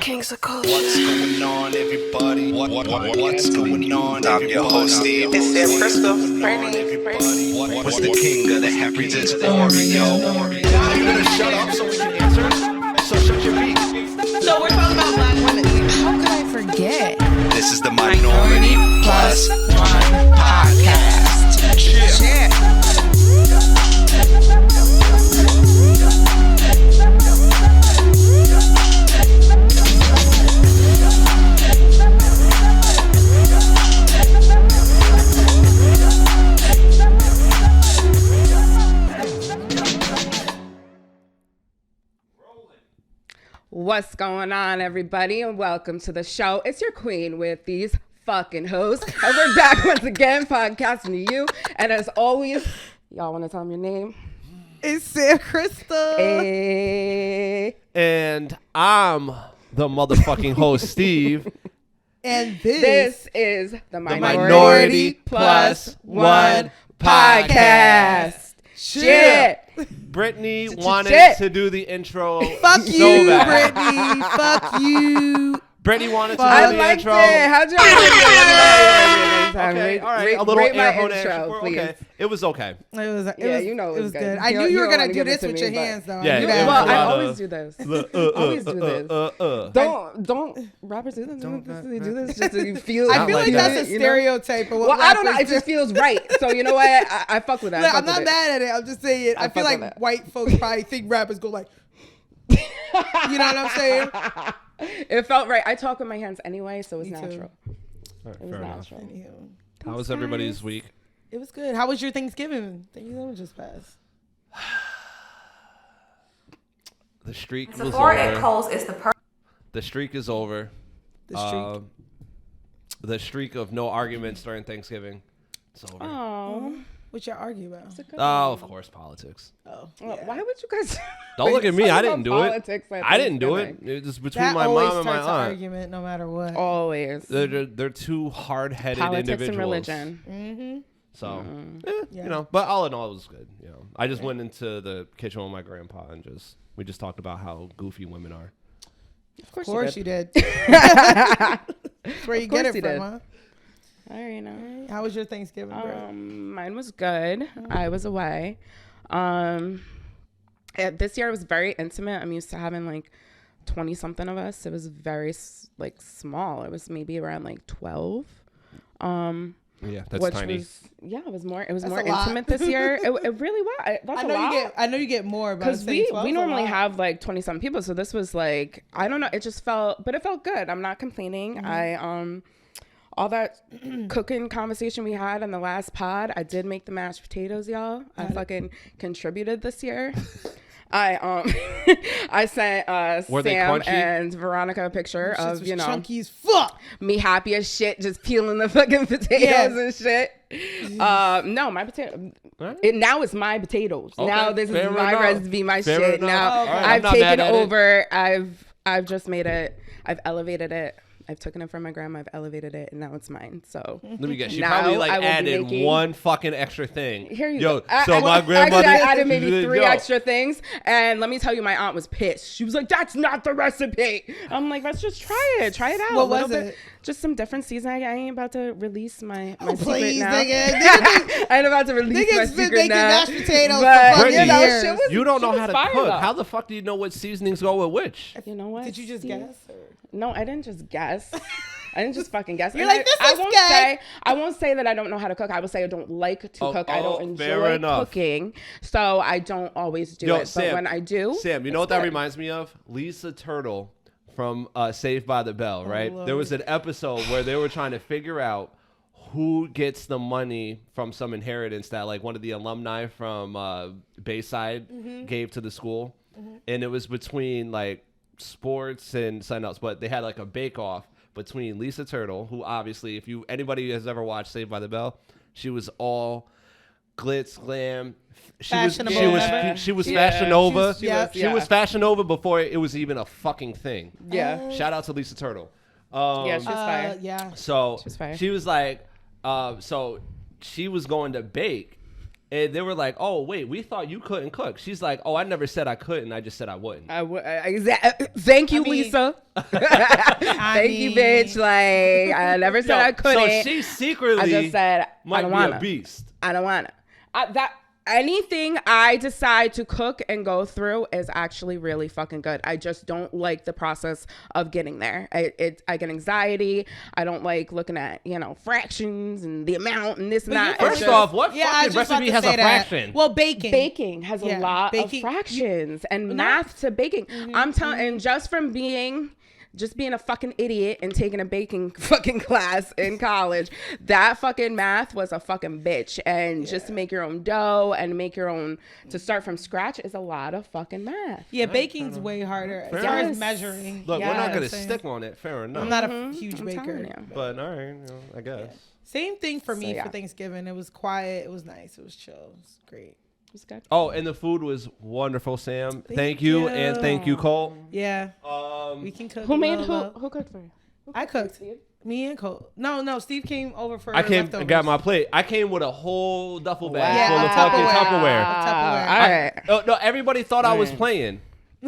Kings of Culture. What's going on, everybody? What's going on, everybody? I'm your host, Steve. It's Sam Crystal. What's the king of the happy to Oreo? You're gonna shut up so we can answer? So shut your beak. So we're talking about black women. How could I forget? This is the Minority Plus One Podcast. Yeah. What's going on, everybody, and welcome to the show. It's your queen with these fucking hosts, and we're back once again podcasting to you. And as always, y'all want to tell them your name? It's Sam Crystal. Hey. And I'm the motherfucking host, Steve. And This is the Minority Plus One Podcast. Shit. Brittany wanted Shit. to do the intro. Fuck so you, bad. Brittany. Fuck you. Brittany wanted to I do the liked intro. it. How'd y'all Okay, all right. A little rate my air horn intro, please. Okay. It was okay. It was good. I You knew you were don't gonna wanna do give it this to with me, your but- hands, though. Yeah, I knew it that. was Well, a I lot always of- do this. Always do this. Don't rappers do this? They do this just to feel. I feel like that's a you know? stereotype of what Well, I don't know. It rappers just do. feels right. So you know what? I fuck with that. Look, I fuck I'm not with it. mad at it. I'm just saying. I feel fuck with like it. white folks probably think rappers go like, you know what I'm saying? It felt right. I talk with my hands anyway, so it's Me too. natural. All right, It was fair enough. natural. Anywho, How was everybody's week? it was good. How was your Thanksgiving? Thanksgiving just passed. The streak was Sephora at over. Kohl's is the The streak is over. The streak. The streak of no arguments during Thanksgiving. It's over. Oh, What y'all argue about? Oh, of course, politics. Oh, well, yeah. why would you guys? Don't look at me. I Talk didn't do about it. politics at I didn't do it. Thanksgiving. It was between That my always mom and my starts an aunt. argument, no matter what. Always. They're two hard-headed Politics individuals. and religion. Mm-hmm. So, Yeah. you know, but all in all, it was good. You know, I just went into the kitchen with my grandpa and we just talked about how goofy women are. Of course, Of course you you did. did. That's where you course get it you from, did. huh? I know. How was your Thanksgiving, bro? Mine was good. I was away. This year it was very intimate. I'm used to having like 20 something of us. It was very like small. It was maybe around like 12. Yeah, that's which tiny. was it was more a lot. intimate this year. It really was. That's I a know lot. I know you get more, but Because we normally have like 20 some people, so this was like, I don't know, it just felt, but it felt good. I'm not complaining. All that cooking conversation we had in the last pod, I did make the mashed potatoes, y'all. I fucking contributed this year. I sent Were they Sam crunchy? and Veronica a picture of, you know, chunky as fuck. me happy as shit, just peeling the fucking potatoes and shit. No, my potato. Now it's my potatoes. Okay, Now this is fair my enough. recipe, my Fair shit. enough. Now All right, I'm I've not mad taken at it. over. I've just made it. I've elevated it. I've taken it from my grandma. I've elevated it, and now it's mine. So Let me guess. She now probably I like will be added making- one fucking extra thing. Here you Yo, go. so my grandmother. Actually, I added maybe 3 Yo. extra things, and let me tell you, my aunt was pissed. She was like, "That's not the recipe." I'm like, "Let's just try it. Try it out." What a little was bit. it? Just some different seasoning. I ain't about to release my secret Please, now. nigga. I ain't about to release my Niggas been secret making now. mashed potatoes But, for fucking you know, years. shit was- You don't know shit how was to fire, cook. though. How the fuck do you know what seasonings go with which? You know what? Did you just Steve? guess? Or? No, I didn't just guess. I didn't just fucking guess. You're And like, this I is won't good. I won't say that I don't know how to cook. I will say I don't like to cook. I don't fair enjoy enough. cooking, so I don't always do it. Sam, but when I do, Sam, you know it's what that good. reminds me of? Lisa Turtle from Saved by the Bell, right? Lord. There was an episode where they were trying to figure out who gets the money from some inheritance that like one of the alumni from Bayside gave to the school. And it was between like sports and something else, but they had like a bake-off between Lisa Turtle, who obviously, if anybody has ever watched Saved by the Bell, she was all glitz, glam. Fashionable, She remember? was Yeah. Fashion Nova. She was, She was yeah. Fashion Nova before it was even a fucking thing. Yeah. Shout out to Lisa Turtle. Yeah, she's fire. Yeah. So She's fire. she was like, so she was going to bake, And they were like, "Oh, wait, we thought you couldn't cook." She's like, "Oh, I never said I couldn't. I just said I wouldn't." Thank you, Lisa. Thank you, bitch. Like, I never said I couldn't. So she secretly I just said I might don't be wanna. a beast. I don't want to. Anything I decide to cook and go through is actually really fucking good. I just don't like the process of getting there. I get anxiety. I don't like looking at, fractions and the amount and this and that. First off, what I fucking was just recipe about has to a say that. fraction? Well, baking. Baking has a lot of baking- fractions and math to baking. I'm telling, and just from being a fucking idiot and taking a baking fucking class in college, that fucking math was a fucking bitch. And just to make your own dough and make your own, to start from scratch is a lot of fucking math. Yeah, baking's way harder as far as measuring. Look, we're not Yes. gonna stick on it. Fair enough. I'm not a huge I'm baker. telling you. But all right, I guess. Same thing for me yeah. for Thanksgiving. It was quiet. It was nice. It was chill. It was great. It was good. Oh, and the food was wonderful, Sam. Thank you, and thank you, Cole. Yeah. We can cook. Who a made little. who cooked for you? I cooked. Me and Cole. No, Steve came over for I came leftovers. and got my plate. I came with a whole duffel bag Yeah, full of a fucking Tupperware. Tupperware. All right. Oh, no, everybody thought I was playing.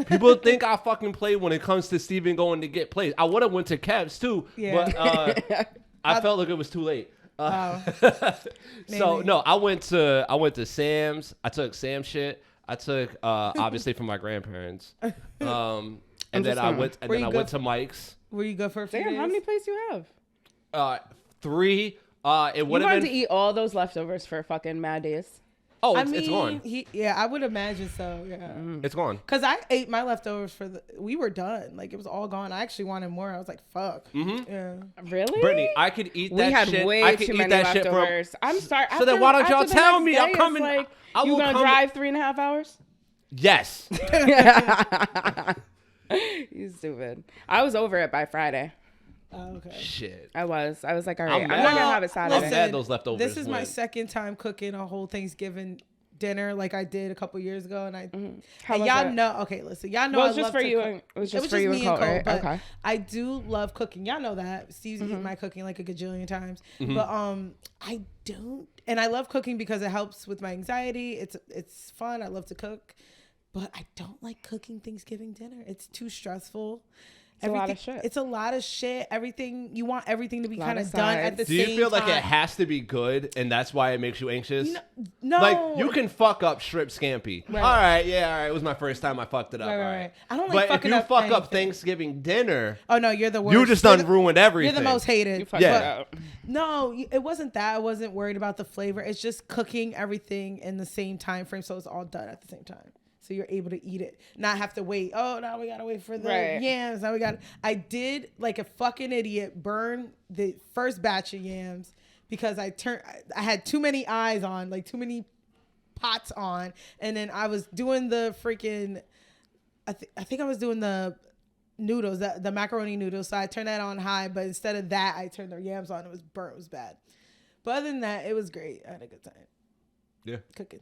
People think I fucking play when it comes to Steven going to get plays. I would have went to Kev's too, Yeah. but I felt like it was too late. Oh. So Maybe. no, I went to Sam's. I took Sam's shit. I took obviously from my grandparents. And then I went to Mike's. Were you good for a few Damn, days? how many plates you have? 3. It You would have wanted been. to eat all those leftovers for fucking mad days. Oh, I it's mean, gone. I would imagine so. Yeah. It's gone. Cause I ate my leftovers we were done. Like it was all gone. I actually wanted more. I was like, fuck. Mm-hmm. Yeah. Really? Brittany, I could eat that We had shit. way I could too eat many that shit leftovers. I'm sorry. So then why don't y'all after the tell next me? day, I'm it's coming. Like, I you will gonna come. drive 3.5 hours? Yes. You stupid. I was over it by Friday. Oh, okay. Shit. I was like, all right, I'm mad. not gonna have it Saturday. Listen, had those leftovers This is my went. second time cooking a whole Thanksgiving dinner like I did a couple years ago, and How and was y'all it? know. Okay, listen, y'all know. Well, I it's just love for to you cook. and- it was It just for you and me Colt, right? but Okay. I do love cooking. Y'all know that. Steve's eaten my cooking like a gajillion times, but I don't, and I love cooking because it helps with my anxiety. It's fun. I love to cook, but I don't like cooking Thanksgiving dinner. It's too stressful. It's a lot of shit. It's a lot of shit. Everything you want everything to be Lot kind of of done at the sides. Do same you feel time. like it has to be good, and that's why it makes you anxious? No, Like you can fuck up strip scampi. Right. All right, It was my first time I fucked it up. Right, all right, right. right. I don't like But if fucking you up fuck up anything. Thanksgiving dinner, Oh no, you're the worst. you just You're done the- ruined everything. You're the most hated. You fucked Yeah. it up. No, it wasn't that. I wasn't worried about the flavor. It's just cooking everything in the same time frame, so it's all done at the same time. So you're able to eat it, not have to wait. Oh, now we gotta wait for the Right. yams. Now we got. I did like a fucking idiot burn the first batch of yams because I had too many eyes on, like too many pots on, and then I was doing the freaking. I think I was doing the noodles, the macaroni noodles. So I turned that on high, but instead of that, I turned the yams on. It was burnt. It was bad. But other than that, it was great. I had a good time Yeah. cooking.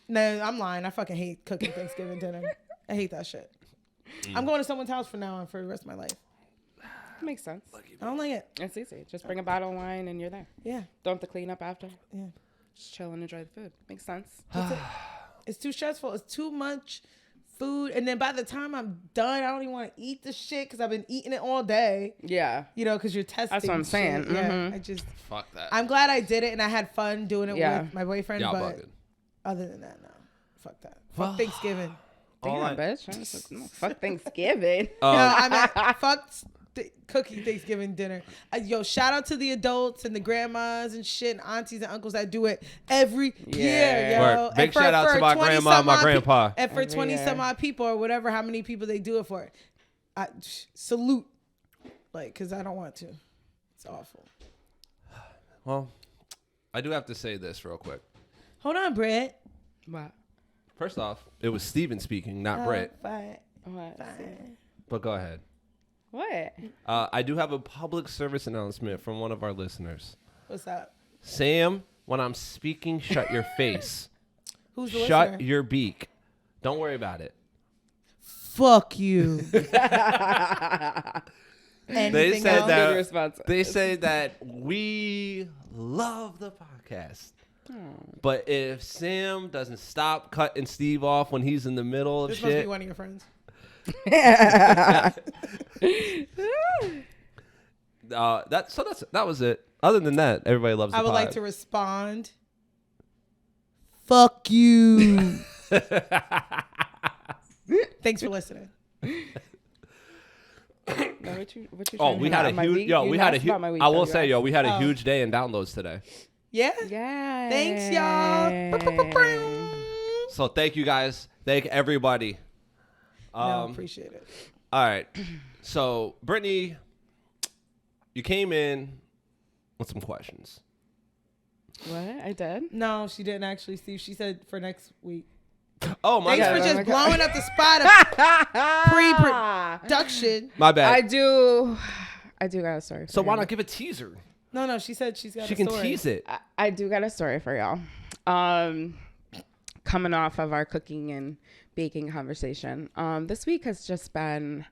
No, I'm lying. I fucking hate cooking Thanksgiving dinner. I hate that shit. I'm going to someone's house from now on for the rest of my life. Makes sense. I don't like it. It's easy. Just bring a bottle of wine and you're there. Yeah. Don't have to clean up after. Yeah. Just chill and enjoy the food. Makes sense. It's too stressful. It's too much food. And then by the time I'm done, I don't even want to eat the shit because I've been eating it all day. Yeah. You know, because you're testing. That's what I'm saying. shit. Yeah. Mhm. I just, Fuck that. I'm glad I did it and I had fun doing it Yeah. with my boyfriend. Y'all but bugging. other than that, no. Fuck that. Fuck Thanksgiving. Damn, bitch. No, fuck Thanksgiving. No, I mean, fuck cooking Thanksgiving dinner. Yo, shout out to the adults and the grandmas and shit and aunties and uncles that do it every year, yo. Word. Big And for- shout out for to my 20 grandma and some my odd grandpa. And for Every 20 year. some odd people or whatever, how many people they do it for. Salute. Like, because I don't want to. It's awful. Well, I do have to say this real quick. Hold on, Britt. What? First off, it was Steven speaking, not Britt. Fine. What? Fine. But go ahead. What? I do have a public service announcement from one of our listeners. What's up? Sam, when I'm speaking, shut your face. Who's the Shut listener? your beak. Don't worry about it. Fuck you. They Anything said else? that Good response. they say that we love the podcast. But if Sam doesn't stop cutting Steve off when he's in the middle of This must shit, be one of your friends. that was it. Other than that, everybody loves the I would pod. like to respond. Fuck you. Thanks for listening. Oh, we had a huge, we had a huge, I will say, we had a huge day in downloads today. Yeah? Yeah. Thanks, y'all. So thank you guys. Thank everybody. No, appreciate it. All right. So, Brittany, you came in with some questions. What? I did? No, she didn't actually, Steve. She said for next week. Oh, my Thanks bad. for just blowing up the spot of pre-production. My bad. I do got a story. So why not give a teaser? No, she said she's got She a can story. tease it. I do got a story for y'all. Coming off of our cooking and baking conversation. This week has just been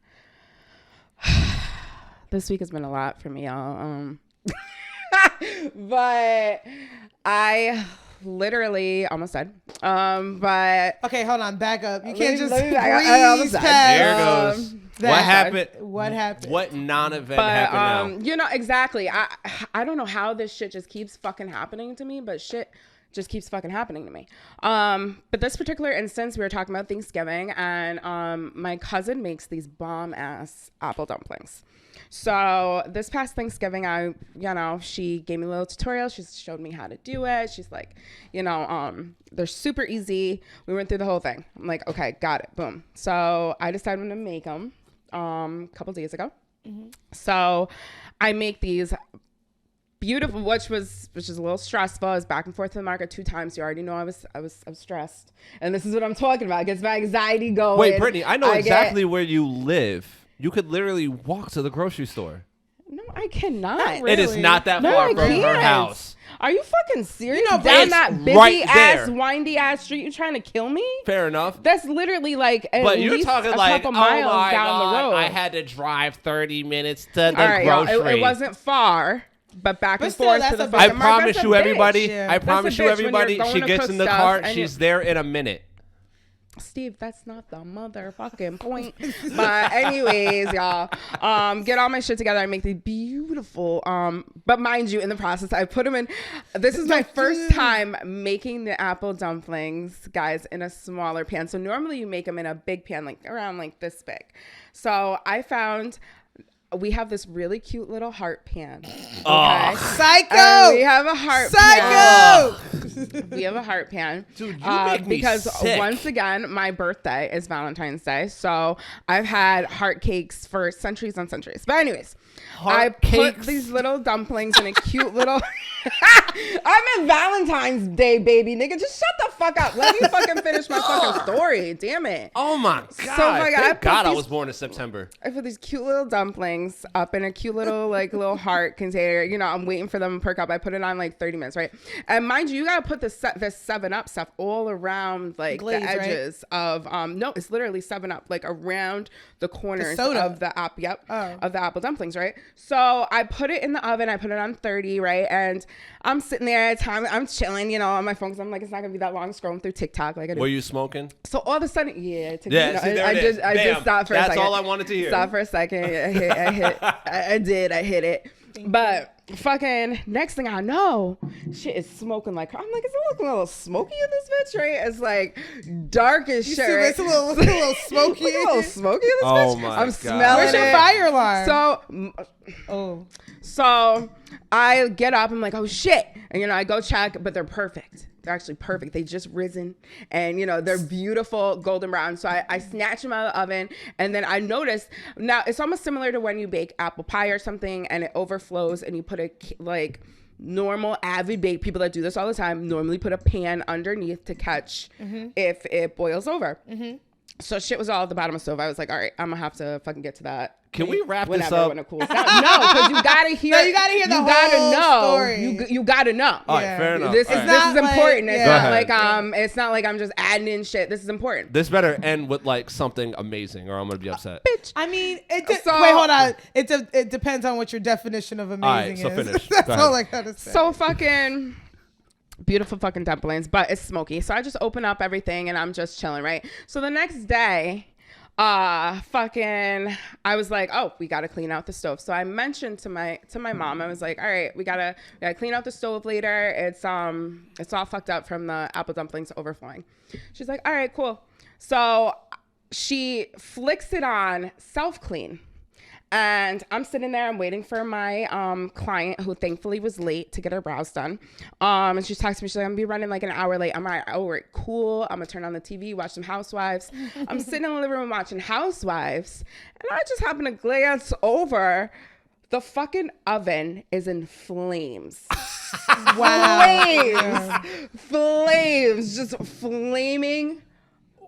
a lot for me, y'all. But I literally almost said. But Okay, hold on. Back up. You can't just let me back up. I breeze almost said. past. There goes. that. What happened? What happened? What non-event happened now? You know, exactly. I don't know how this shit just keeps fucking happening to me, but shit just keeps fucking happening to me. But this particular instance, we were talking about Thanksgiving, and my cousin makes these bomb-ass apple dumplings. So this past Thanksgiving, she gave me a little tutorial. She showed me how to do it. She's like, they're super easy. We went through the whole thing. I'm like, okay, got it. Boom. So I decided to make them a couple days ago. Mm-hmm. So I make these beautiful, which is a little stressful. I was back and forth to the market 2 times. You already know I was stressed. And this is what I'm talking about. It gets my anxiety going. Wait, Brittany, I know exactly where you live. You could literally walk to the grocery store. No, I cannot. It is not that far from her house. Are you fucking serious? You know, down it's that busy right ass, there. windy ass street, you trying to kill me? Fair enough. That's literally like at But you're least talking a like, couple oh my miles down God, the road. I had to drive 30 minutes to the All right, y'all, grocery. it wasn't far, but back But and still, forth that's to the a bitch. I fucking market. promise That's a you, bitch. everybody. Yeah. I That's promise a you, bitch when you're everybody. going She to gets cook in the stuff cart. and She's you- there in a minute. Steve, that's not the motherfucking point. But anyways, y'all, get all my shit together. I make these beautiful, but mind you, in the process, I put them in. This is my first time making the apple dumplings, guys, in a smaller pan. So normally you make them in a big pan, like around like this big. So I found we have this really cute little heart pan. Okay? Psycho. We have a heart Psycho. pan. We have a heart pan. Dude, you make me because sick. once again, my birthday is Valentine's Day. So I've had heart cakes for centuries and centuries. But anyways, I put cakes? these little dumplings in a cute little... I'm in Valentine's Day, baby. Nigga, just shut the fuck up. Let me fucking finish my fucking story. Damn it. Oh my God. like, I Thank put God I these- was born in September. I put these cute little dumplings up in a cute little little heart container. You know, I'm waiting for them to perk up. I put it on like 30 minutes, right? And mind you, you gotta put this 7-Up stuff all around like Glaze, the edges of no, it's literally 7-Up, like around the corners soda. of the Oh. of the apple dumplings, right? So I put it in the oven. I put it on 30, right? And I'm sitting there at time. I'm chilling, on my phone because I'm like, it's not gonna be that long scrolling through TikTok like I do. Were you smoking? So all of a sudden, yeah, See, there I it is. did. I did Bam. stop for a second. That's all I wanted to hear. Stop for a second. I hit it. But fucking next thing I know, shit is smoking like I'm like, is it looking a little smoky in this bitch, right? It's like dark as shit. Right? It's a little smoky. Look, a little smoky in this Oh bitch. my I'm God. smelling Where's your it. fire alarm? So I get up. I'm like, oh shit, and I go check, but they're perfect. They're actually perfect. They just risen, and they're beautiful golden brown. So I snatch them out of the oven, and then I noticed now it's almost similar to when you bake apple pie or something, and it overflows, and you put a like normal avid bake people that do this all the time normally put a pan underneath to catch if it boils over. So shit was all at the bottom of the stove. I was like, all right, I'm gonna have to fucking get to that. Can we wrap this Whenever, up? when it cools down. No, because you gotta hear. No, you gotta hear the you gotta whole know. story. You gotta know. All right, Yeah. fair enough. This All is right. this is not like- important. It's yeah. not Go like ahead. it's not like I'm just adding in shit. This is important. This better end with like something amazing, or I'm gonna be upset. I mean, wait, So- hold on. It depends on what your definition of amazing All right, so is. finish. That's Go all ahead. I gotta say. So fucking Beautiful fucking dumplings, but it's smoky. So I just open up everything and I'm just chilling, right? So the next day, I was like, oh, we got to clean out the stove. So I mentioned to my mom, I was like, all right, we gotta clean out the stove later. It's all fucked up from the apple dumplings overflowing. She's like, all right, cool. So she flicks it on self-clean. And I'm sitting there, I'm waiting for my client, who thankfully was late to get her brows done. And she's talking to me, she's like, I'm gonna be running like an hour late. I'm like, oh, right, cool. I'm gonna turn on the TV, watch some Housewives. I'm sitting in the living room watching Housewives, and I just happen to glance over. The fucking oven is in flames. Wow. Flames, just flaming.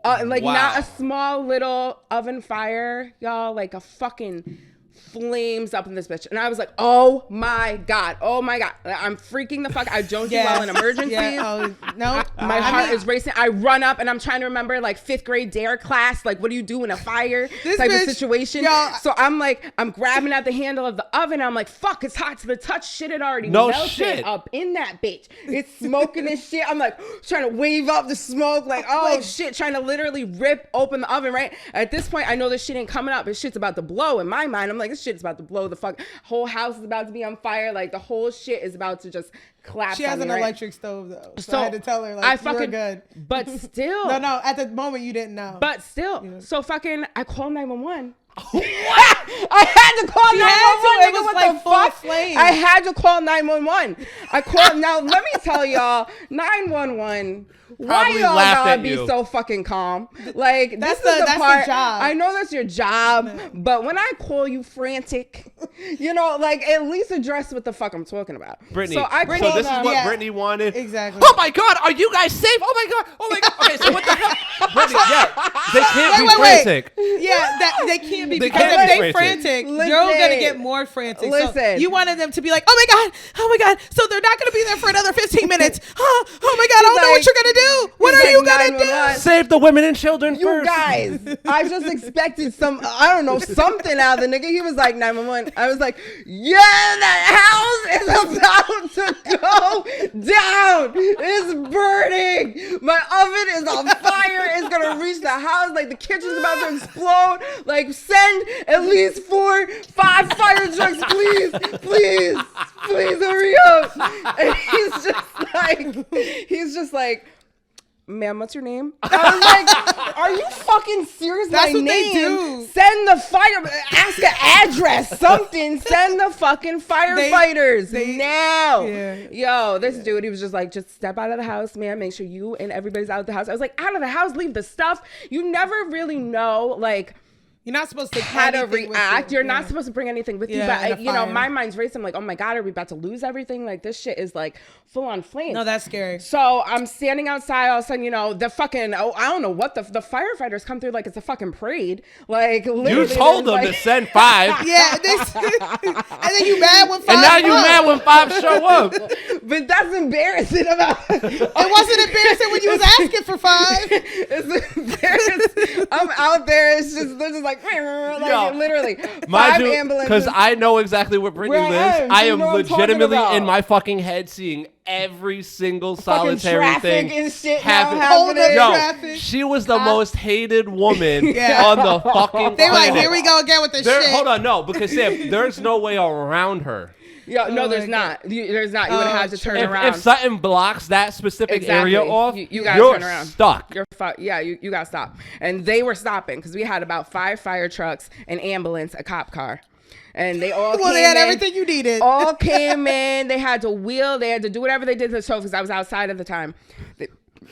Like not a small little oven fire, y'all, like a fucking flames up in this bitch. And I was like, oh my God. I'm freaking the fuck. I don't do well in emergencies. Yeah. Oh, no. My heart is racing. I run up and I'm trying to remember like 5th grade dare class. Like, what do you do in a fire type of situation? So I'm like, I'm grabbing at the handle of the oven. I'm like, fuck, it's hot to the touch. Shit had already melted up in that bitch. It's smoking and shit. I'm like trying to wave up the smoke. Like, oh shit, trying to literally rip open the oven, right? At this point, I know this shit ain't coming up. This shit's about to blow in my mind. I'm like, this shit's about to blow the fuck. Whole house is about to be on fire. Like the whole shit is about to just collapse. She has an electric stove though, so I had to tell her like, you're good. But still, no. At the moment, you didn't know. But still, so fucking, I called 911. What? I had to call 911. It was like full flame. I had to call 911. I called. Now let me tell y'all, 911. Why y'all gotta be so fucking calm? Like that's the part. Job. I know that's your job, but when I call you frantic, you know, like at least address what the fuck I'm talking about. Brittany. So this is what Brittany wanted. Exactly. Oh my God, are you guys safe? Oh my God. Okay, so what the hell? Brittany, they can't be frantic. Yeah, they can't be, because can't if be they frantic, Listen. you're gonna get more frantic. Listen. So you wanted them to be like, oh my God. So they're not gonna be there for another 15 minutes. Oh my God, I don't know what you're gonna do. What are you gonna do? Save the women and children You first. guys, I just expected something out of the nigga. He was like 911. I was like, yeah, that house is about to go down. It's burning. My oven is on fire. It's gonna reach the house. Like the kitchen's about to explode. Like send at least 4-5 fire trucks, please hurry up. And he's just like, ma'am, what's your name? I was like, are you fucking serious? That's My what name? they do. Send the fire, ask an address, something. Send the fucking firefighters now. Yeah. Yo, this dude, he was just like, just step out of the house, man. Make sure you and everybody's out of the house. I was like, out of the house, leave the stuff. You never really know, like, You're not supposed to how to anything with react. you. You're not supposed to bring anything with you. Yeah, But in a fire. my mind's racing. I'm like, oh my God, are we about to lose everything? Like this shit is like full on flames. No, that's scary. So I'm standing outside. All of a sudden, the fucking, I don't know what the firefighters come through like it's a fucking parade. Like literally, You told them to send 5. Yeah, and then you mad when 5 And now you come. mad when 5 show up. But that's embarrassing. It wasn't embarrassing when you was asking for 5. It's embarrassing. I'm out there. It's just they're just like literally 5 ambulances. Because I know exactly what Brittany Where I lives. am. I You am know what I'm talking legitimately about. in my fucking head seeing every single Fucking solitary traffic thing and shit happen. now Hold happening. up. Yo, Traffic. she was the most hated woman Yeah. on the fucking They were like, planet. here we go again with this shit. Hold on, no, because Sam, there's no way around her. Yo, no, Oh there's my not. There's not. You would have to turn If around. something blocks that specific area off, you gotta you're turn around. stuck. You're yeah, you gotta stop. And they were stopping because we had about 5 fire trucks, an ambulance, a cop car. And they all came they had in, everything you needed. all came in. They had to wheel. They had to do whatever they did to the stove because I was outside at the time.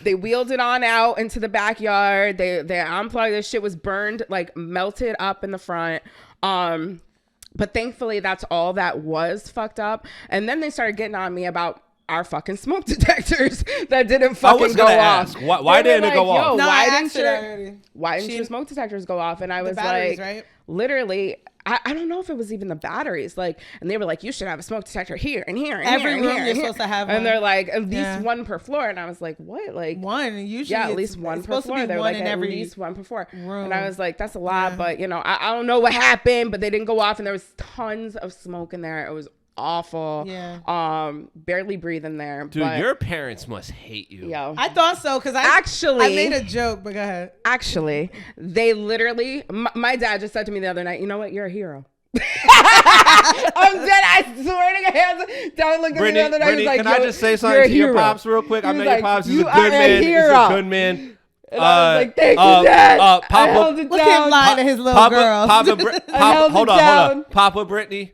They wheeled it on out into the backyard. They unplugged. This shit was burned, like melted up in the front. But thankfully, that's all that was fucked up. And then they started getting on me about our fucking smoke detectors that didn't fucking go off. Why didn't it go off? No, Why I didn't asked her already. your smoke detectors go off? And I was batteries, like, right? literally, I don't know if it was even the batteries. Like, and they were like, you should have a smoke detector here and here and Every here and room here you're and here. supposed to have And one. they're like, at least Yeah. one per floor. And I was like, what? Like One, usually yeah, at it's- least one it's per supposed to floor. be They were one like, in at every least one per floor. room. And I was like, that's a lot, but I don't know what happened, but they didn't go off, and there was tons of smoke in there. It was awful. Yeah. Barely breathe in there. Dude, but, your parents must hate you. yo. I thought so because Actually- I made a joke, but go ahead. Actually, they literally, my dad just said to me the other night, you know what? You're a hero. I'm dead. I swear to God. Dad looked at me the other night. He was like, can I just say something to your pops real quick? I met your pops. He's a good man. He's a good man. And I was like, thank you, Dad. I held it Look at him lying to his little girl. Hold on. Papa Brittany.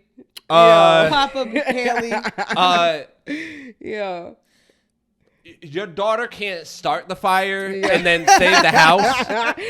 Papa Haley. Yeah. Your daughter can't start the fire and then save the house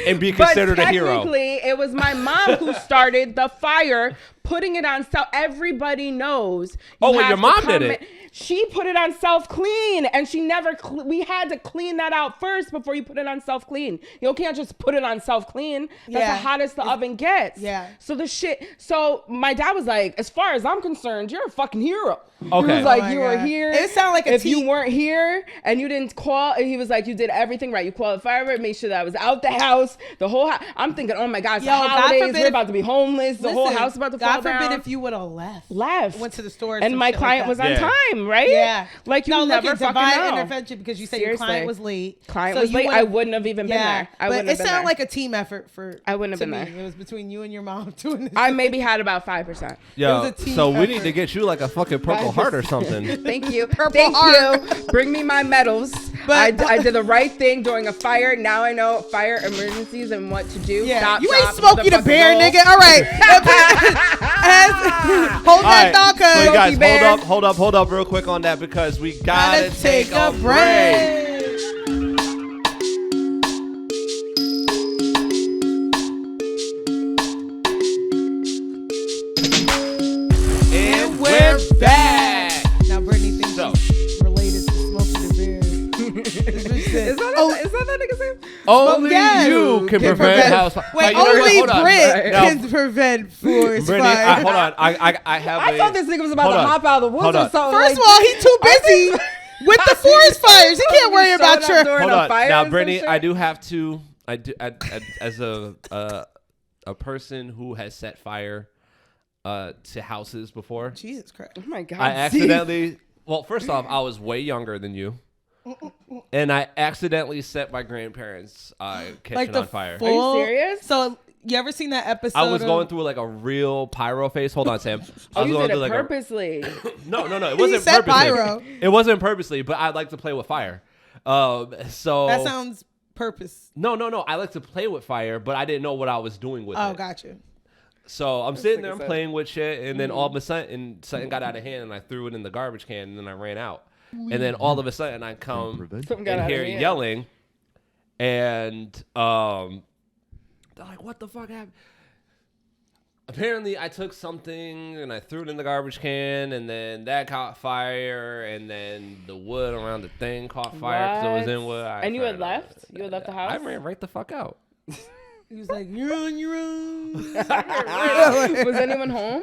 and be considered a hero. Technically, it was my mom who started the fire, putting it on self. Everybody knows. Your mom did it. She put it on self-clean, and she never. We had to clean that out first before you put it on self-clean. You can't just put it on self-clean. That's the hottest the oven gets. Yeah. So my dad was like, as far as I'm concerned, you're a fucking hero. Okay. He was like, you were God. here. It sounded like if you weren't here and you didn't call, and he was like, you did everything right. You called the fire, made sure that I was out the house, the whole house. I'm thinking, oh my gosh, the holidays, we're about to be homeless. The whole house about to fall down. God forbid if you would have left. Went to the store. And my client was on time, right? Yeah. Like you never fucking know. Intervention because you said your client was late. I wouldn't have even been there. But it sounded like a team effort for. I wouldn't have been there. It was between you and your mom doing this. I maybe had about 5%. Yo, so we need to get you like a fucking Purple Heart or something. Thank you. Thank you. Bring me my medals. But I did the right thing during a fire. Now I know fire emergencies and what to do. Yeah. Stop, you ain't Smokey the Bear, nigga. All right. Hold that thought, cuz. So you guys, hold up real quick on that because we gotta take a break. And we're back. Now Brittany thinks she's related to Smokey the Bear. Is that nigga's name? Only you can prevent house fire. Wait, only Britt can prevent forest fire. Hold on. I have I thought this nigga was about to hop out of the woods or something. First of all, he's too busy with the forest fires. He can't worry about your. Hold on. Now, Brittany, I do have to. As a person who has set fire to houses before. Jesus Christ! Oh my God! I accidentally. Well, first off, I was way younger than you. And I accidentally set my grandparents' kitchen on fire. Are you serious? So you ever seen that episode? I was going through like a real pyro phase. Hold on, Sam. I was you going did through it like purposely. No. It wasn't said purposely. pyro. It wasn't purposely, but I like to play with fire. So that sounds purpose. No. I like to play with fire, but I didn't know what I was doing with it. Oh, gotcha. So I'm sitting there, I'm playing with shit, and then all of a sudden, something got out of hand, and I threw it in the garbage can, and then I ran out. And then all of a sudden, I come in here yelling, and they're like, "What the fuck happened?" Apparently, I took something and I threw it in the garbage can, and then that caught fire, and then the wood around the thing caught fire because it was in wood. And you had left? You had left the house? I ran right the fuck out. He was like, "You're on your own." Was anyone home?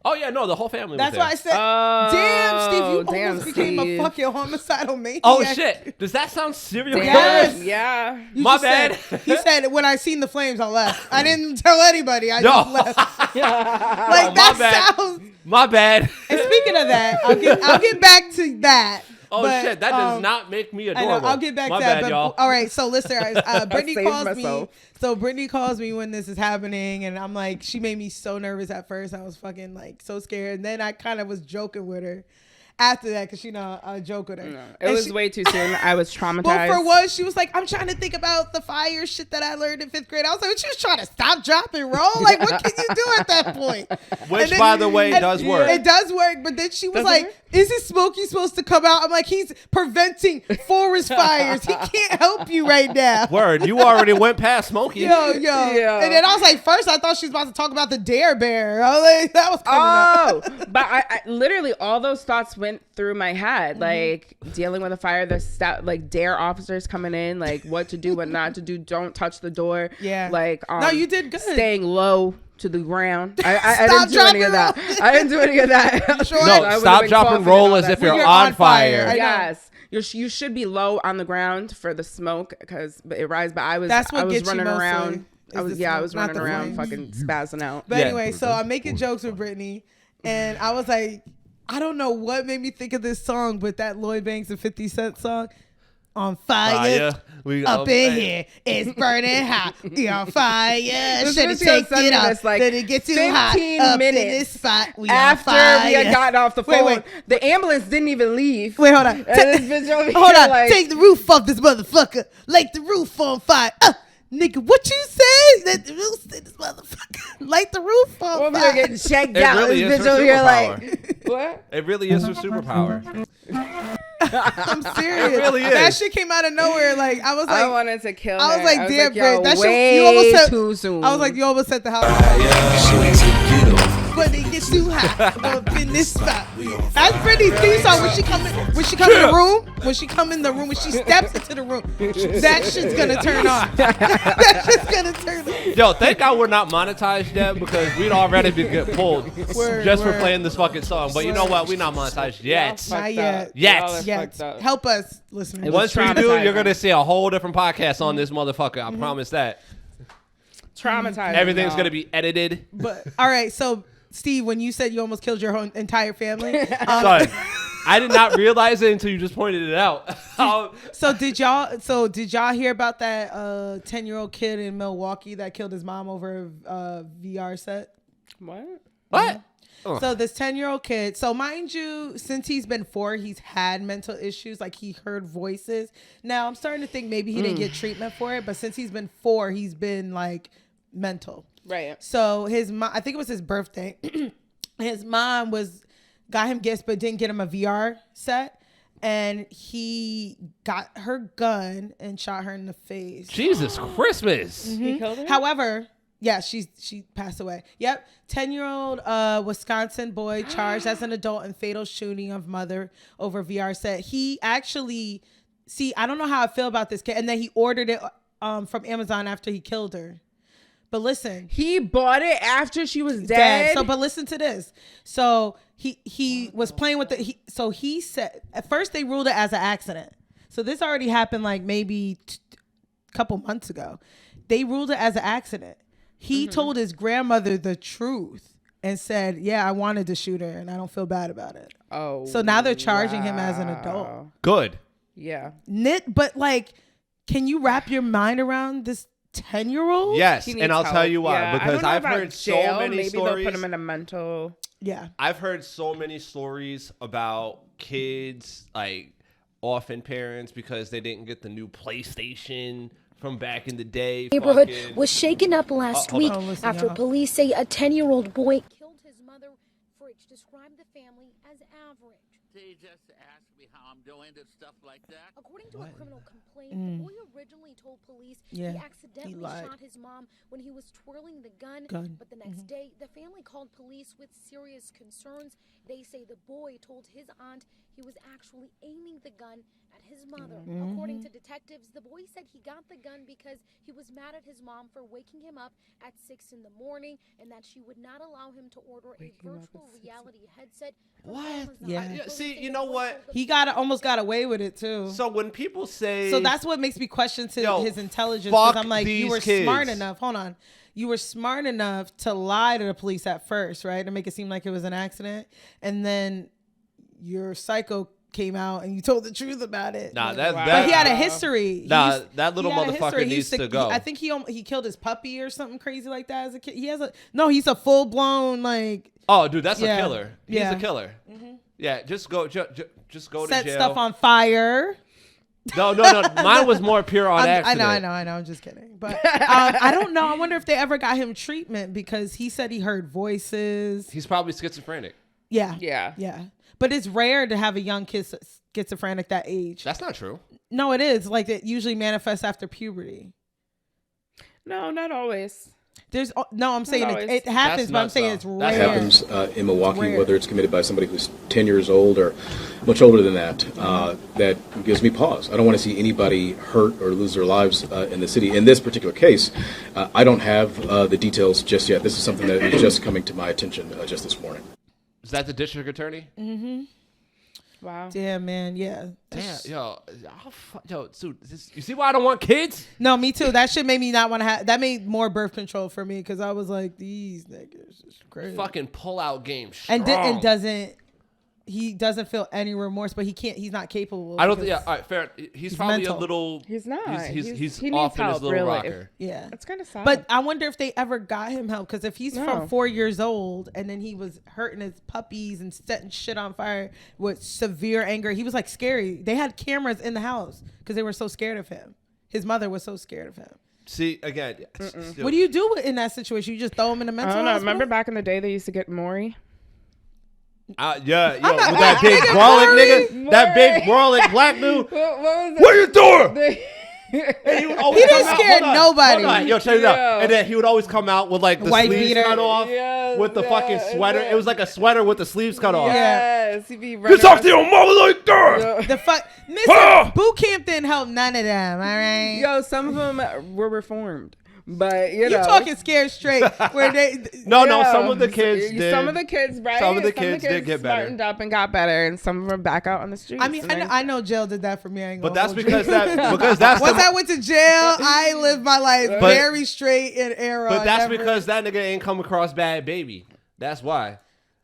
Oh yeah, no, the whole family. That's was why I said, "Damn, Steve, you almost became a Steve. fucking homicidal maniac." Oh shit! Does that sound serial killer? Yes. Yeah. You My just bad. He said, "When I seen the flames, I left. I didn't tell anybody. I just left." Like that bad. sounds. My bad. And speaking of that, I'll get back to that. Oh but, shit! That does not make me adorable. I know, I'll get back My to that. bad, But, y'all. all right, so listen, Brittany Saved calls myself. me. So Brittany calls me when this is happening, and I'm like, she made me so nervous at first. I was fucking like so scared, and then I kind of was joking with her after that because I joke with her. No, it was way too soon. I was traumatized. Well, for what, she was like, I'm trying to think about the fire shit that I learned in 5th grade. I was like, she was trying to stop, drop, and roll. Like, what can you do at that point? Which, by the way, does work. It does work, but then she was like, isn't Smokey supposed to come out? I'm like, he's preventing forest fires. He can't help you right now. Word, you already went past Smokey. Yo. Yeah. And then I was like, first I thought she was about to talk about the Dare Bear. I was like, that was coming up. But I literally all those thoughts went through my head, like dealing with a fire, like dare officers coming in, like what to do, what not to do, don't touch the door. Yeah. Like No, you did good. Staying low to the ground. I didn't do any of that. I didn't do any of that. Sure? No, stop, drop, and roll as if you're on fire. Yes. You should be low on the ground for the smoke because it rises. But I was running around. I was running around fucking spazzing out. But anyway, so I'm making jokes with Brittany, and I was like, I don't know what made me think of this song, but that Lloyd Banks and 50 Cent song. On fire, We up in here, it's burning hot. We on fire. Should have taken it off. Like Did it get too hot? 15 Up in minutes this spot. We after on fire. we had gotten off the phone. Wait. The ambulance didn't even leave. Wait, hold on. And this bitch over Hold here on. like, Take the roof off this motherfucker. Light the roof on fire. Nigga, what you say? Let the roof this motherfucker. Light the roof on over fire. here getting checked It out. really This is bitch her over here superpower. like, what? It really is her superpower. I'm serious. It really is. That shit came out of nowhere. Like I was like, I wanted to kill I was her. like, damn, yo, Britt, that shit. way You almost said too soon. I was like, you almost set the house. But it gets too hot up in this spot. That's Britney's theme song when she come in. When she come in the room. When she come in the room. When she steps into the room. That shit's gonna turn on. That shit's gonna turn on. Yo, thank God we're not monetized yet because we'd already be get pulled just for playing this fucking song. But you know what? We're not monetized yet. Not yet. Yet. Yes. Help us, listeners. It Once we do, traumatizing. you're gonna see a whole different podcast on this motherfucker. I promise that. Traumatized. Everything's gonna be edited. But all right, so Steve, when you said you almost killed your whole entire family, Son, I did not realize it until you just pointed it out. so did y'all hear about that 10-year-old kid in Milwaukee that killed his mom over a VR set? What? What? So this 10-year-old kid, so mind you, since he's been 4, he's had mental issues. Like he heard voices. Now I'm starting to think maybe he didn't get treatment for it, but since he's been 4, he's been like mental. Right. So his mom, I think it was his birthday. His mom got him gifts, but didn't get him a VR set. And he got her gun and shot her in the face. Jesus Christmas. He killed her? However, yeah, she passed away. Yep. 10-year-old Wisconsin boy charged as an adult in fatal shooting of mother over VR set. He actually, I don't know how I feel about this kid. And then he ordered it from Amazon after he killed her. But listen, He bought it after she was dead. So, but listen to this. So he was playing with so he said at first they ruled it as an accident. So this already happened like maybe a couple months ago. They ruled it as an accident. He told his grandmother the truth and said, "Yeah, I wanted to shoot her, and I don't feel bad about it." Oh. So now they're charging him as an adult. Good. Yeah. But like, can you wrap your mind around this 10-year-old? Yes, He and needs I'll help. tell you why. Yeah, I Because don't know I've about heard so jail. many Maybe stories. they'll put him in a mental. Yeah. I've heard so many stories about kids, like orphan parents, because they didn't get the new PlayStation from back in the day. Neighborhood Fucking- was shaken up last hold week on. Listen, after y'all. police say a 10-year-old boy killed his mother. Fridge described the family as average. They just ask me how I'm doing and stuff like that. According to a criminal complaint, the boy originally told police Yeah, he he accidentally lied. shot his mom when he was twirling the gun. Gun. But the next day, the family called police with serious concerns. They say the boy told his aunt he was actually aiming the gun at his mother. According to detectives, the boy said he got the gun because he was mad at his mom for waking him up at 6 in the morning and that she would not allow him to order a virtual reality headset. from What? Amazon. Yeah. Police See, say you the know boy what? told the He almost got away with it too. So when people say, So that's what makes me question Yo, his intelligence. Because fuck I'm like, you these were kids. smart enough. Hold on. You were smart enough to lie to the police at first, right? To make it seem like it was an accident. And then your psycho came out and you told the truth about it. nah, But that, Wow. that he had a history. Nah, He that little he had a motherfucker history. He needs used to go. I think he killed his puppy or something crazy like that as a kid. He's a full blown like Oh, dude, that's Yeah. a killer. He's Yeah. a killer. Yeah, just go to set jail. stuff on fire. No. Mine was more pure on I accident. know. I'm just kidding. But I don't know. I wonder if they ever got him treatment because he said he heard voices. He's probably schizophrenic. Yeah. Yeah. Yeah. But it's rare to have a young kid schizophrenic that age. That's not true. No, it is. Like it usually manifests after puberty. No, not always. I'm saying always. it happens, That's but I'm nuts, saying though. it's That rare. happens in Milwaukee, Rare. whether it's committed by somebody who's 10 years old or much older than that, that gives me pause. I don't want to see anybody hurt or lose their lives in the city. In this particular case, I don't have the details just yet. This is something that is just coming to my attention just this morning. Is that the district attorney? Wow. Damn, man. Yeah. Damn, yo, dude, you see why I don't want kids? No, me too. That shit made me not want to have. That made more birth control for me because I was like, these niggas is crazy. Fucking pull out game. and strong. doesn't he doesn't feel any remorse, but he's not capable. I don't think. Yeah, all right, fair. He's probably mental. a little. He's not. He's he off needs in his help, little really. rocker. Yeah. It's kind of sad. But I wonder if they ever got him help, because if he's No. from 4 years old and then he was hurting his puppies and setting shit on fire with severe anger, he was like scary. They had cameras in the house because they were so scared of him. His mother was so scared of him. See, again. What do you do in that situation? You just throw him in a mental I don't know. hospital? Remember back in the day they used to get Maury? Yeah, yo, not- with that big brawling nigga, that big brawling black dude. What was What you doing? it? And he would always He didn't come out- scare hold on, nobody. hold on. Yo, check it out. Yeah. And then he would always come out with like the White sleeves beater. cut off, Yes, with the fucking yeah, sweater. yeah. It was like a sweater with the sleeves cut off. Yes, he'd be You running talk to your mother like that. The fuck, Ah! Mr. Boot Camp didn't help none of them. All right. Yo, some of them were reformed, but you You know, talking scared straight? Where they? No, Yeah. some of the kids did. Some of the kids, right? Some of the kids did get better. Smartened up and got better, and some of them back out on the streets. I mean, I know jail did that for me. I ain't But gonna that's hold you. because that's Once the, I went to jail, I lived my life very straight and arrow. but I that's never- because that nigga ain't come across bad baby. That's why.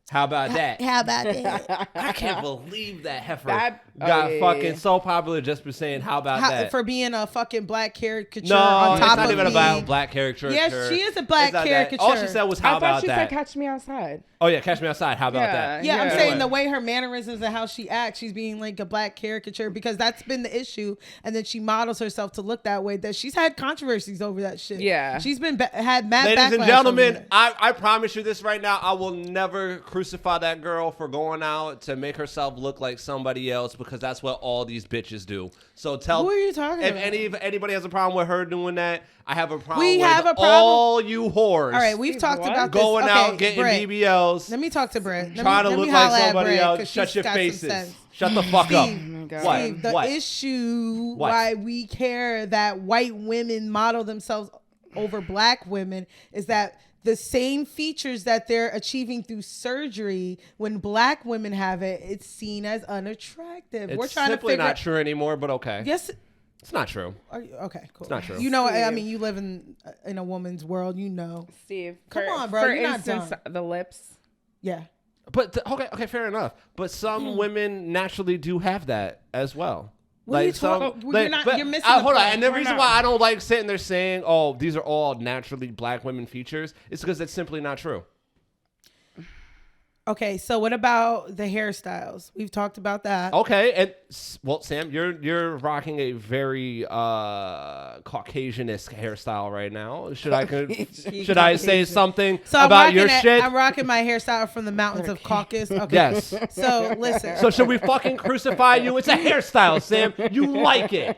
How about that? How about that? I can't believe that heifer That- got yeah, fucking yeah. so popular just for saying how about that. For being a fucking black caricature No, on it's top not of even me. about black caricature. Yes, she is a black It's not that. caricature. All she said was how I thought about she that. said, "Catch me outside." Oh yeah, catch me outside. How about that? Yeah, I'm Yeah. saying the way her mannerisms and how she acts, she's being like a black caricature because that's been the issue. And then she models herself to look that way. That she's had controversies over that shit. Yeah. she's been had mad Ladies backlash and over gentlemen, that. I promise you this right now. I will never crucify that girl for going out to make herself look like somebody else because that's what all these bitches do. So tell Who are you talking if about? if anybody has a problem with her doing that, I have a problem We with have a problem? all you whores. All right, we've talked what? about this. going Okay, out getting Britt, BBLs, Let me talk to Britt. trying to let me look like holla at somebody Britt, else. 'cause Shut she's your got some faces. sense. Shut the fuck up. Steve, Oh my God. What? Steve, the What? issue What? why we care that white women model themselves over black women is that the same features that they're achieving through surgery, when black women have it, it's seen as unattractive. It's We're trying to simply figure not true anymore, but okay. Yes. It's not true. Okay, cool. It's not true. You know, I Steve. mean, you live in a woman's world, you know. Steve, Come for, on, bro, For you're not instance, dumb. the lips. Yeah. But okay, fair enough. But some women naturally do have that as well. What are you some, talking- well, you're missing the hold on. point. And the We're reason not. why I don't like sitting there saying, "Oh, these are all naturally black women features," is because it's simply not true. Okay, so what about the hairstyles? We've talked about that. Okay, and well, Sam, you're rocking a very Caucasian-esque hairstyle right now. Should I say something So I'm about rocking your it- shit? I'm rocking my hairstyle from the mountains of Caucasus. Okay. Yes. So listen. So should we fucking crucify you? It's a hairstyle, Sam. You like it.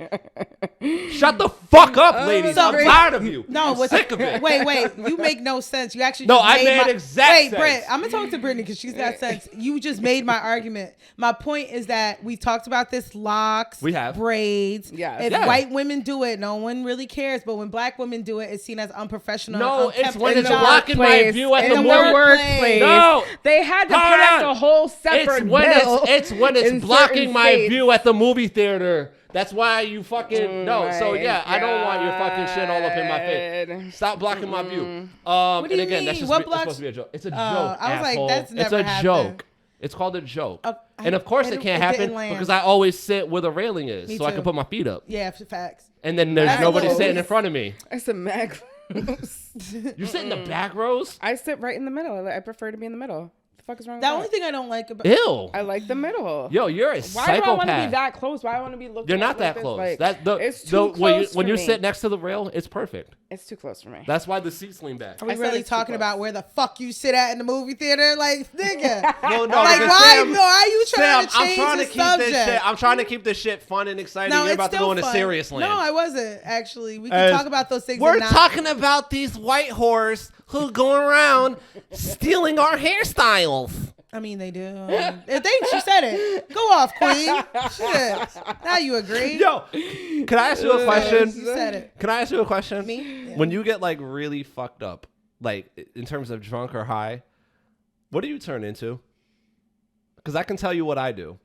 Shut the fuck up, ladies. So I'm Britt- tired of you. No, I'm what's sick of it. Wait. You make no sense. You actually No, just I made my, exact Wait, sense. Britt, I'm gonna talk to Brittany because she's got sense. You just made my argument. My point is that we talked about this: locks, We have. braids. Yes. If Yeah. white women do it, no one really cares. But when black women do it, it's seen as unprofessional. No, and it's unkempt when in it's the blocking my workplace. view at In the the movie. workplace. No. They had to Hold pass on. a whole separate bill. It's when it's in blocking certain my states. view at the movie theater. That's why you fucking no. So my yeah, I don't want your fucking shit all up in my face. God. Stop blocking my view. What do And you again, that's mean? just What it's blocks- supposed to be a joke. It's a joke. I was like, asshole. that's It's never a happened. joke. It's called a joke. And of course it can't it didn't happen land. because I always sit where the railing is, Me so I too. can put my feet up. Yeah, facts. And then there's That's nobody close. sitting in front of me. I said Mac. You sit in the back rows? I sit right in the middle. I prefer to be in the middle. What the fuck is wrong with The that? only thing I don't like about Ew. I like the middle. Yo, you're a Why psychopath. do I want to be that close? Why I want to be looking? You're at not like that this? close. Like, It's it's too close when for you me. sit next to the rail, it's perfect. It's too close for me. That's why the seats lean back. Are we I said really it's too talking close. about where the fuck you sit at in the movie theater? Like, nigga. Well, no, Like, because why? Sam, No, are you trying to Sam, I'm change trying the to keep subject? this shit. I'm trying to keep this shit fun and exciting. No, You're it's about to still go into fun. serious land. No, I wasn't actually. We can talk about those things. We're and not- talking about these white whores who go around stealing our hairstyles. I mean, they do. If she said it. Go off, queen. Shit. Now you agree. Yo, can I ask you a question? You said it. Can I ask you a question? Me? Yeah. When you get like really fucked up, like in terms of drunk or high, what do you turn into? Because I can tell you what I do.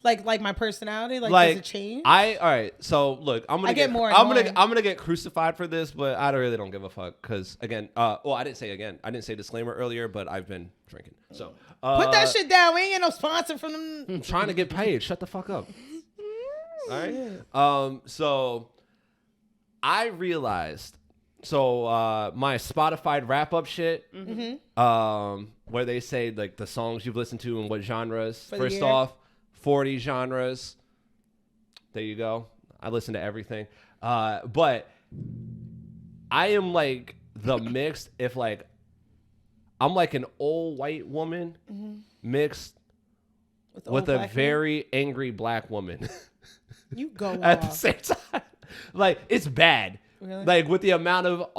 Like my personality, does it change? All right. So look, I'm gonna get crucified for this, but I really don't give a fuck because again, I didn't say disclaimer earlier, but I've been drinking. So put that shit down. We ain't get no sponsor from them. I'm trying to get paid. Shut the fuck up. All right. So I realized. So my Spotify wrap up shit, where they say like the songs you've listened to and what genres. First off, 40 genres. There you go. I listen to everything. But I am like the mixed if like I'm like an old white woman mixed with a very angry black woman. You go at the same time. Like it's bad. Really? Like with the amount of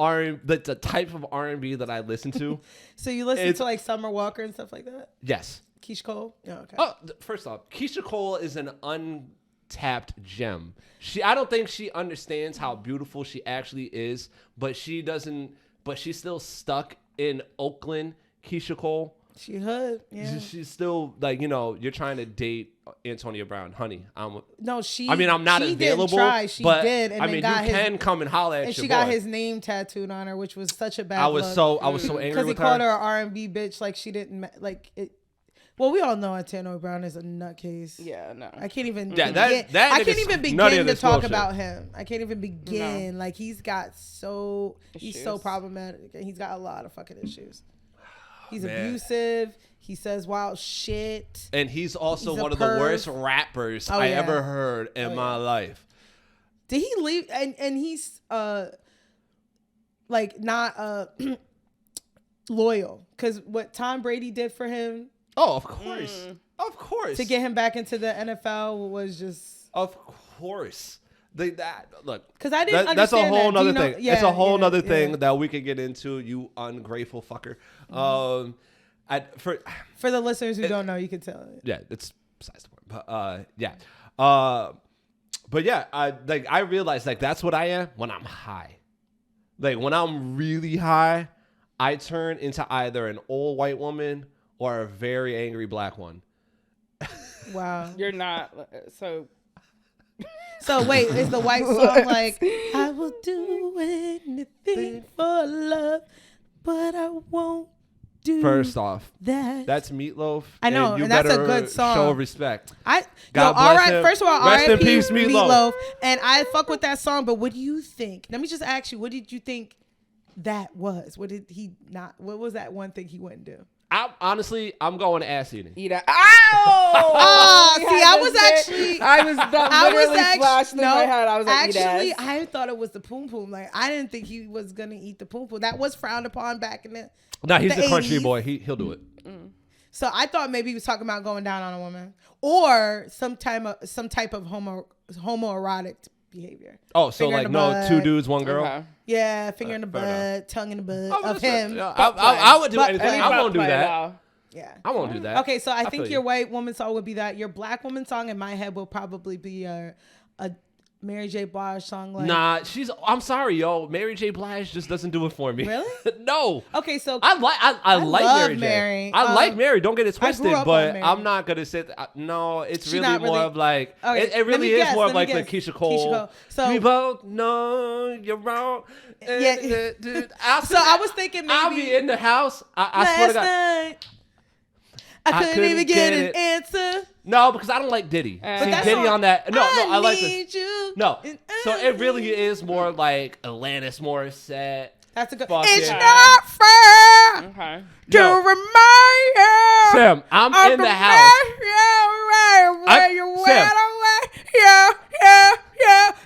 the type of R&B that I listen to. So you listen to like Summer Walker and stuff like that? Yes. Keisha Cole? Oh, okay. Oh, first off, Keisha Cole is an untapped gem. I don't think she understands how beautiful she actually is, but she doesn't. But she's still stuck in Oakland. Keisha Cole. She hood. Yeah. She's still like you're trying to date Antonio Brown, honey. I'm not she available. Didn't try. She but, did. And I mean, you can come and holler at and your she boy. got his name tattooed on her, which was such a bad. I was so angry with her because he called her an R&B bitch. Like she didn't like it. Well, we all know Antonio Brown is a nutcase. Yeah, no. I can't even. I can't even begin to talk about him. I can't even begin. No. Like he's so problematic, and he's got a lot of fucking issues. He's abusive. He says wild shit. And he's also one of the worst rappers I ever heard in my life. Did he leave? And he's like not loyal because what Tom Brady did for him. Oh, of course. Of course. To get him back into the NFL was just... Of course. Look. Because I didn't understand that's a whole nother thing. Yeah, it's a whole nother thing that we could get into, you ungrateful fucker. For the listeners who don't know, you can tell it. Yeah, it's besides the point. But yeah, I realized like that's what I am when I'm high. Like when I'm really high, I turn into either an old white woman or a very angry black one. Wow. You're not so wait, is the white song like I will do anything for love, but I won't do First off, that's Meatloaf. I know, and that's a good song. Show respect. God bless him. First of all, rest in R.I.P. peace, Meatloaf. And I fuck with that song, but what do you think? Let me just ask you, what did you think that was? What did he not? What was that one thing he wouldn't do? I'm going ass eating. Eat a ow! See, I was flashed in my head. I was like, actually, I thought it was the poom poom. Like, I didn't think he was gonna eat the poom poom. That was frowned upon back in the. No, he's the 80s. country boy. He'll do it. So I thought maybe he was talking about going down on a woman or some type of homoerotic behavior. Oh, so like two dudes, one girl. Okay. Yeah, finger in the butt, tongue in the butt of him. I would do anything. I won't do that. Yeah, I won't do that. Okay, so I think your white woman song would be that. Your black woman song in my head will probably be a Mary J. Blige song. Like, nah, I'm sorry, yo. Mary J. Blige just doesn't do it for me. Really? No. Okay, so I like love Mary J. I like Mary. Don't get it twisted, but I'm not gonna sit. No, it's really more of like. Okay, it really is more of like the Keisha Cole. So we both know you're wrong. Yeah. So I was thinking maybe I'll be in the house. I swear to God. Night, I couldn't even get an answer. No, because I don't like Diddy. See, Diddy on that. No, I like this. No, so it really is more like Alanis Morissette. That's a good. It's not fair to remind you. Sam, I'm in the house.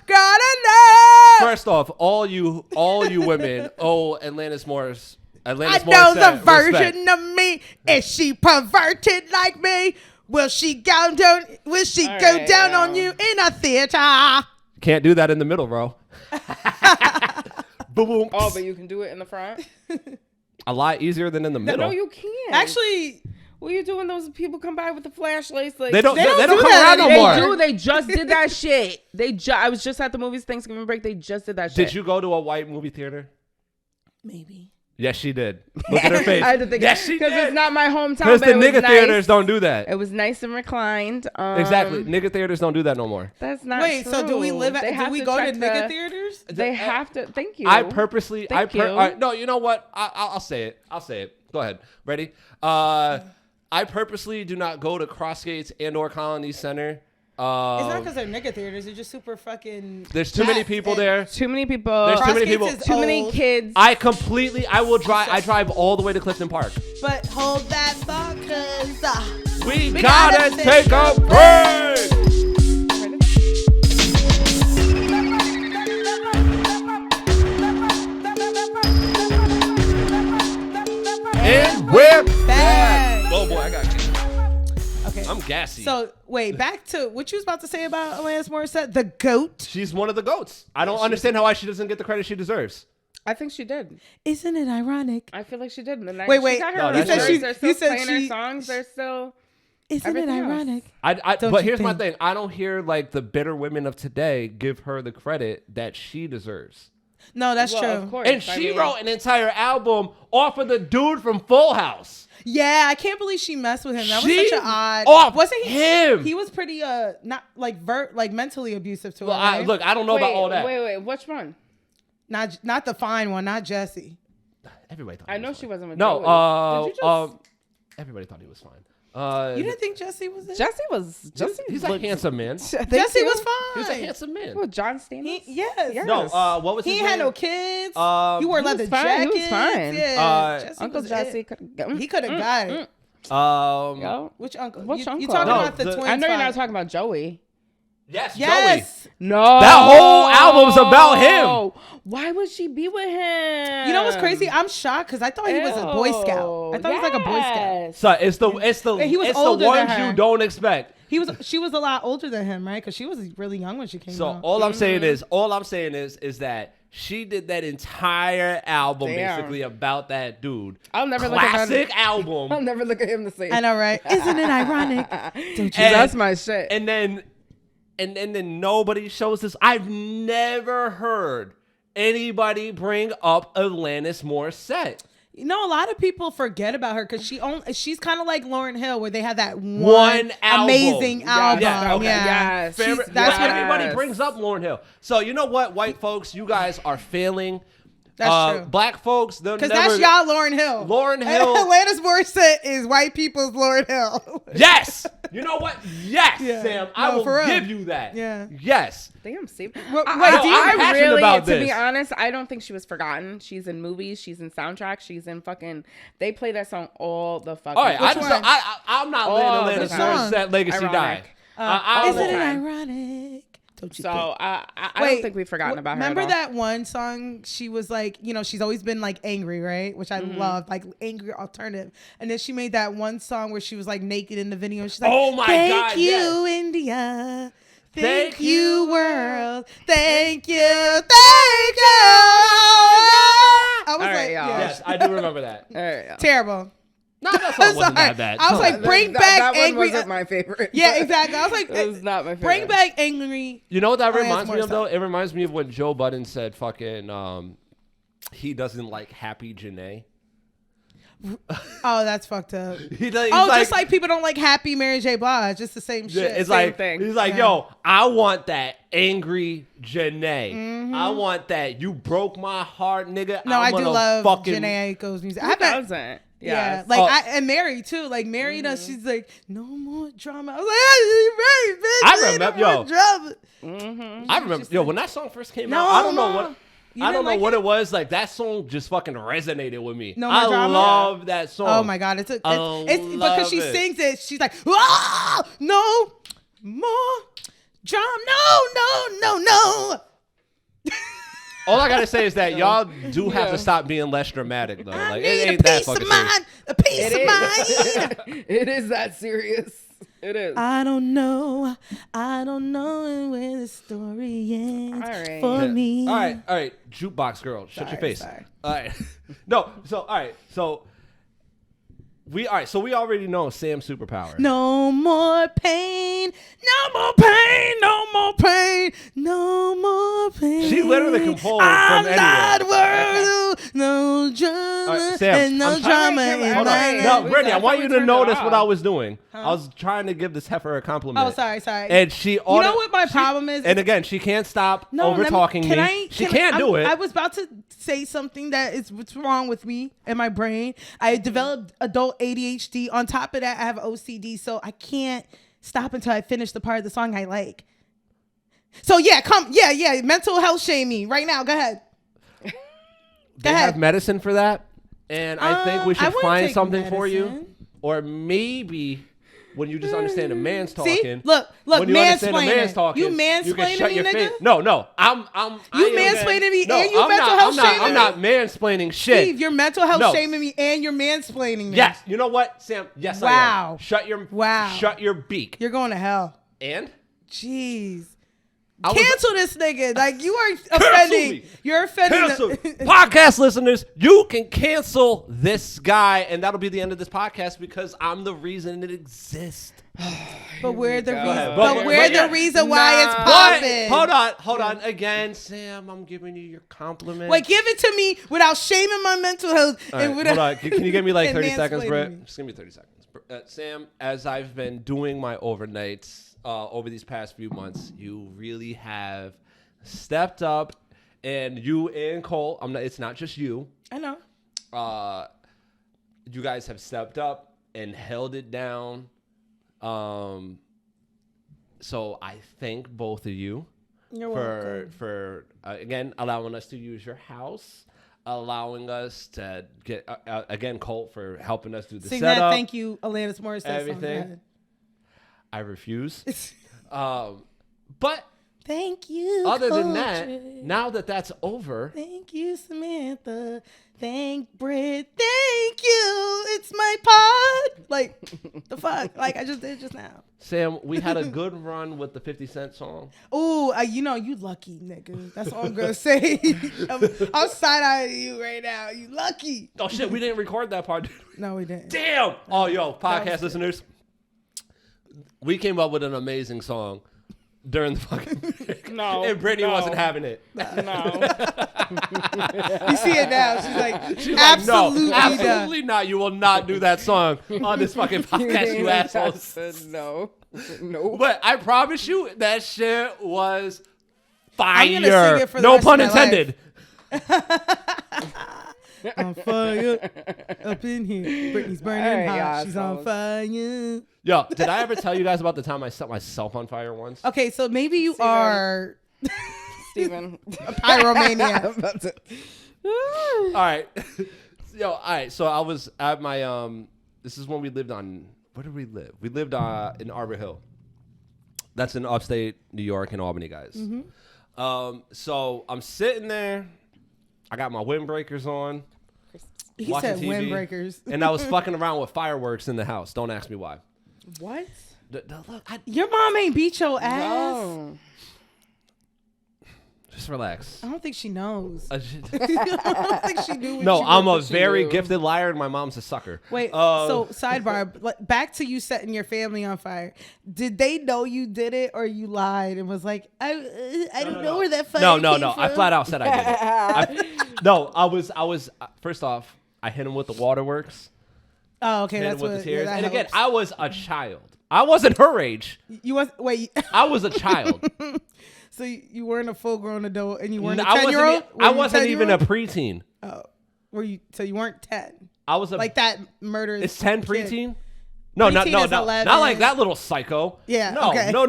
Gotta know. First off, all you women, Alanis Morissette. I know the version of me. Is she perverted like me? Will she go down? Will she go down on you in a theater? Can't do that in the middle, bro. Boom. Oh, but you can do it in the front. A lot easier than in the middle. No, you can't. Actually, what are you doing? Those people come by with the flashlights. Like they don't come around no more. They do. They just did that shit. I was just at the movies Thanksgiving break. They just did that shit. Did you go to a white movie theater? Maybe. Yes, she did. Look at her face. I had to think. Yes, she Because did. it's not my hometown. Because but the it was nigga nice. theaters don't do that. It was nice and reclined. Exactly. Nigga theaters don't do that no more. That's not Wait, true. so do we live They at? have Do we to go to check nigga the- theaters? They have to. Thank you. I purposely. Thank you. No, you know what? I'll say it. I'll say it. Go ahead. Ready? I purposely do not go to Crossgates and/or Colony Center. It's not because they're nigga theaters. They're just super fucking. There's too many people there. Too many people. There's too many people. Crossgates is Too many old, kids. I will drive. I drive all the way to Clifton Park. But hold that thought, cause We gotta gotta take take a a break. And we're back. Oh boy, I got you. okay. I'm gassy. So wait, back to what you was about to say about Alanis Morissette, the goat. She's one of the goats. I don't understand how she doesn't get the credit she deserves. I think she did. Isn't it ironic? I feel like she did. And then Wait, she wait. got her No, records. that's right. They're still You said playing her she- songs. They're still. Isn't it Everything else. ironic? But you here's my think? thing. I don't hear like the bitter women of today give her the credit that she deserves. No, that's Well, true. of course. And I she mean, wrote an entire album off of the dude from Full House. Yeah, I can't believe she messed with him. That was She such an odd. off Wasn't he? him. He was pretty not like mentally abusive to Well, her. Right? look, I don't know about all that. Wait. Which one? Not the fine one, not Jesse. Everybody thought I he know was she fine. wasn't with No, Joey. Did you just... everybody thought he was fine. You didn't think Jesse was it? Jesse He's a handsome man. Jesse was fine. He's a handsome man. Well, John Stamos. Yes. No, what was He his ain't had name? no kids. Um, he wore he was leather fine. jackets. He was fine. Yeah. Jesse Uncle was Jesse. it. He could have got it. Yo. Which uncle? Which you uncle? talking No, about the the- twins? I know you're not father. talking about Joey. Yes, Yes. Joey. No. That whole album's about him. Why would she be with him? You know what's crazy? I'm shocked because I thought he was a Boy Scout. I thought he was like a Boy Scout. Yes. So it's the He was it's the older than ones her. you don't expect. She was a lot older than him, right? Because she was really young when she came So out. all I'm saying is that she did that entire album Damn. basically about that dude. I'll never look at Classic I'll album. never look at him the same. I know, right? Isn't it ironic? Don't you? That's my shit. And then nobody shows this. I've never heard anybody bring up Alanis Morissette. You know, a lot of people forget about her because she's kind of like Lauryn Hill, where they had that one album. amazing album. Yeah, okay. Yeah. Yes. She's- Favorite, that's but what everybody brings up Lauryn Hill. So you know what, white folks, you guys are failing. That's true. Black folks, they'll Because never. that's y'all Lauryn Hill. Lauryn Hill. Alanis Morissette is white people's Lauryn Hill. Yes. You know what? Yes, Yeah. Sam. I No, will for real. give you that. Yeah. Yes. Damn, Steve. Wait, I'm passionate really, about to this. be honest, I don't think she was forgotten. She's in movies. She's in soundtracks. She's in fucking. They play that song all the fucking. All right. Which one? I'm not Oh, letting which Alanis song? Morissette legacy Ironic. die. Isn't it time. ironic? Don't you So think? I Wait, don't think we've forgotten about her. Remember at all. that one song? She was like, she's always been like angry, right? Which I loved, like angry alternative. And then she made that one song where she was like naked in the video. She's like, Oh my Thank God, you, yes. India. Thank Thank you, world. Thank you. Thank you. I was All right, like, y'all. yeah. Yes, I do remember that. All right, yeah. Terrible. No, that song wasn't Sorry. that bad. I was like, bring back that angry. one wasn't my favorite. Yeah, exactly. I was like, It was not my favorite. bring back angry. You know what that Alanis reminds me of, though? Morissette. It reminds me of when Joe Budden said fucking, he doesn't like Happy Janae. Oh, that's fucked up. He's Just like people don't like Happy Mary J. Blige. Just the same Yeah, shit. it's Same like thing. he's like, Yeah. yo, I want that angry Janae. Mm-hmm. I want that. You broke my heart, nigga. No, I do love fucking Janae Aiko's music. I Who bet. doesn't? Yeah, Yes. like and Mary too. Like Mary does. She's like, no more drama. I was like, hey, Mary, bitch, I ain't remember- no yo. more drama. I remember, yo, when that song first came No, out, I don't know no. what. You I don't didn't know like what it? it was. Like that song just fucking resonated with me. No More I Drama? love that song. Oh my god, it's I it's because love she it. sings it. She's like, ah, no more drama. No. All I gotta say is that y'all do have Yeah. to stop being less dramatic though. I Like need it a ain't that peace fucking of serious. mind. A peace It of is. mind. It is that serious. It is. I don't know where the story ends All right. for me. All right, jukebox girl, shut your face. Sorry. All right, no, so all right, so we already know Sam's superpower. No more pain, no more pain, no more pain, no more pain. She literally can pull I'm from not anywhere. worth no drama, right, Sam, and no I'm drama trying to- in hold my on. life. No, we Brittany, I said want we you to turned it notice what off. I was doing. I was trying to give this heifer a compliment. Oh, sorry. And she You know what my problem is? And again, she can't stop over talking me. She can't do it. I was about to say something that is what's wrong with me and my brain. I developed adult ADHD. On top of that, I have OCD, so I can't stop until I finish the part of the song I like. So yeah, mental health shame me right now. Go ahead. They have medicine for that, and I think we I should wouldn't find take something for you, medicine. or maybe when you just understand a man's See? talking. Look, when you understand a mansplaining. man's talking, You you mansplaining can shut me, your nigga? face. No, I You am mansplaining me no, and you I'm mental not, health I'm not, shaming I'm not mansplaining shit. Steve, you're mental health No. shaming me and you're mansplaining me. Yes, you know what, Sam? Yes, Wow. I am. Shut your beak. You're going to hell. And Jeez. I was- Cancel this nigga. Like, you are offending. me. You're offending. Cancel. Podcast listeners, you can cancel this guy, and that'll be the end of this podcast because I'm the reason it exists. But we're the reason. ahead. But we're yeah. the reason why it's But popping. hold on. Again, Sam, I'm giving you your compliment. Wait, give it to me without shaming my mental health. All right, and without, hold on. Can you give me like and 30 seconds, mansplaining Britt? me. Just give me 30 seconds. Sam, as I've been doing my overnights over these past few months, you really have stepped up, and you and Cole, it's not just you. I know. You guys have stepped up and held it down. So I thank both of you for again allowing us to use your house, allowing us to get again Colt for helping us do the Sing setup. that thank you, Alanis Morissette Everything. song. I refuse. But Thank you. other than that, Culture. now that that's over, Thank you, Samantha. Thank Britt. Thank you. It's my pod. Like, the fuck? Like, I just did just now. Sam, we had a good run with the 50 Cent song. Ooh, you know, you lucky, nigga. That's all I'm going to say. I'm side-eyeing you right now. You lucky. Oh shit, we didn't record that part. No, we didn't. Damn. Oh, yo, podcast was- listeners, we came up with an amazing song during the fucking No, and Brittany no. wasn't having it. No. You see it now. She's like, She's absolutely, like, no, absolutely not. You will not do that song on this fucking podcast, you assholes. No. But I promise you, that shit was fire. I'm gonna sing it for the No rest pun of my intended. on fire up in here. Brittany's burning All right, hot. y'all, She's on so- fire. Yo, did I ever tell you guys about the time I set myself on fire once? Okay, so maybe you are Steven. a pyromaniac. All right. All right. So I was at my this is when we lived on, where did we live? We lived in Arbor Hill. That's in upstate New York in Albany, guys. So I'm sitting there. I got my windbreakers on. He watching said TV, windbreakers. And I was fucking around with fireworks in the house. Don't ask me why. What? Look, Your mom ain't beat your ass. No. just relax. I don't think she knows. I I don't think she knew what No, you I'm were. a very gifted liar, and my mom's a sucker. Wait, so sidebar, back to you setting your family on fire. Did they know you did it, or you lied and was like, I don't know where that fire No. came I from? flat out said I did it. I was. First off, I hit him with the waterworks. Oh, okay, Hit him that's with what. the tears. Yeah, And that again, helps. I was a child. I wasn't her age. You was wait. I was a child. So you weren't a full-grown adult, and you weren't a I wasn't. 10-year-old. I wasn't even a preteen. Oh, were you? So you weren't 10. I was a Like that murder. Is 10 preteen? No, Preteen is not 11. like that little psycho. Yeah, No, okay. no.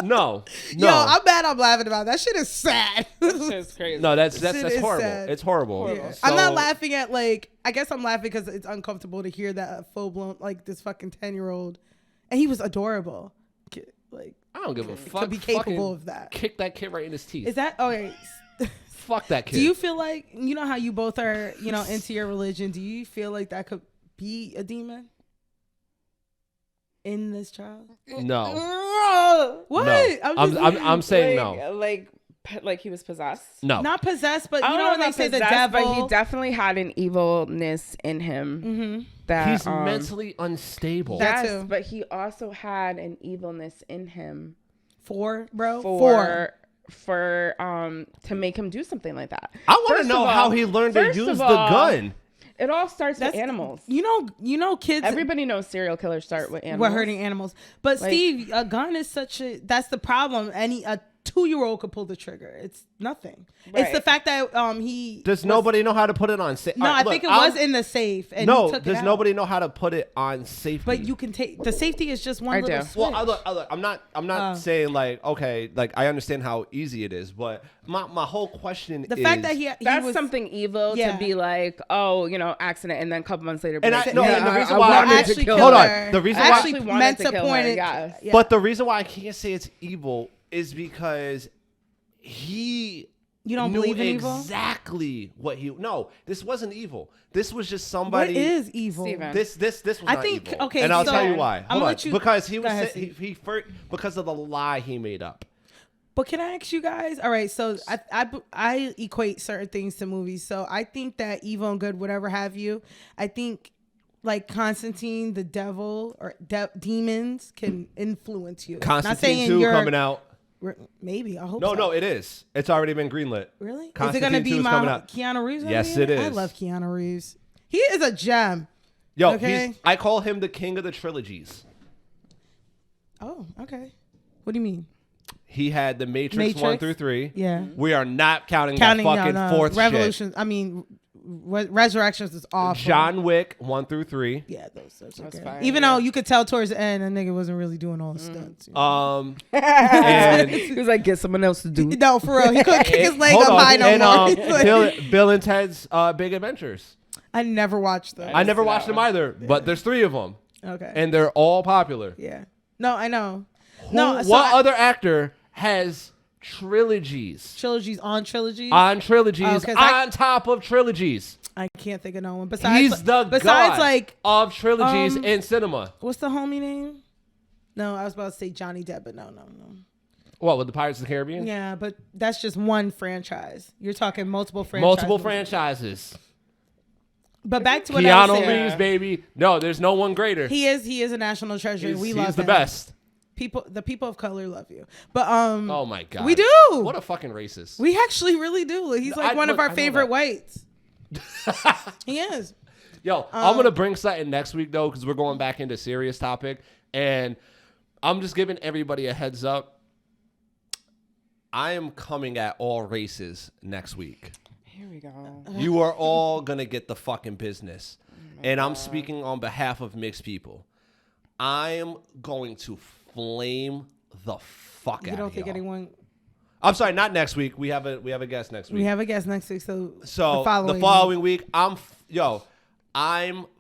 No. Yo, I'm mad. I'm laughing about that. Shit is sad. It's crazy. No, that's Shit is horrible. sad. It's horrible. Yeah. So- I'm not laughing at I guess I'm laughing because it's uncomfortable to hear that full blown this fucking 10-year-old, and he was adorable. Like I don't give a fuck. could be capable Fucking of that. Kick that kid right in his teeth. Is that okay? Fuck that kid. Do you feel like you know how you both are into your religion? Do you feel like that could be a demon in this child? No. What? No. I'm saying like, no. Like he was possessed. No. Not possessed, but I you don't know when they about say the possessed, devil. but he definitely had an evilness in him. Mm-hmm. That He's mentally unstable. That yes, too. but he also had an evilness in him Four, bro. for to make him do something like that. I want to know how he learned to use the gun. It all starts with animals. You know, kids. Everybody knows serial killers start with animals. We're hurting animals, but like, Steve, a gun is that's the problem. A 2-year-old could pull the trigger. It's nothing. Right. It's the fact that nobody know how to put it on safe? No, I think it was in the safe. And does nobody know how to put it on safety? But you can take the safety is just one little switch. Well, look, I'm not saying like okay, like I understand how easy it is, but my whole question the fact that he that's was something evil to be like, oh, accident, and then a couple months later. And like, the reason why the reason why I actually meant to point it. Yeah. But the reason why I can't say it's evil is because you don't believe in evil? Exactly what this wasn't evil. This was just somebody. What is evil? Steven. This was not evil. Okay, and I'll tell you why. I'm gonna let you, because he was he because of the lie he made up. But can I ask you guys? All right, so I equate certain things to movies. So I think that evil and good, whatever have you, I think like Constantine, the devil or demons can influence you. Constantine 2 coming out. Maybe I hope. No, it is. It's already been greenlit. Really? Is it going to be Keanu Reeves? Yes, it is. I love Keanu Reeves. He is a gem. Yo, okay? I call him the king of the trilogies. Oh, okay. What do you mean? He had the Matrix 1 through 3. Yeah. We are not counting that fucking fourth Revolution. shit. I mean, Resurrections is awful. John Wick 1 through 3. Yeah, those okay. Fine, even though you could tell towards the end, a nigga wasn't really doing all the stunts. And he was like, get someone else to do. No, for real, he couldn't kick his leg up high no more. Bill and Ted's Big Adventures. I never watched them. I never watched them either, but there's 3 of them. Okay, and they're all popular. Yeah. No, I know. What other actor has trilogies on trilogies on top of trilogies? I can't think of no one besides he's the god like of trilogies in cinema. What's the homie name? No, I was about to say Johnny Depp, but no. What, with the Pirates of the Caribbean? Yeah, but that's just one franchise. You're talking multiple franchises. But back to what I was saying. Keanu Reeves, baby. No, there's no one greater. He is a national treasure. We love him. He's the best. The people of color love you. But oh my god. We do. What a fucking racist. We actually really do. He's like one of our favorite whites. He is. Yo, I'm going to bring something next week though cuz we're going back into serious topic and I'm just giving everybody a heads up. I am coming at all races next week. Here we go. You are all going to get the fucking business. And I'm speaking on behalf of mixed people. I am going to flame the fuck out of y'all. You don't think anyone... I'm sorry, not next week. We have a guest next week. We have a guest next week, so the following week, I'm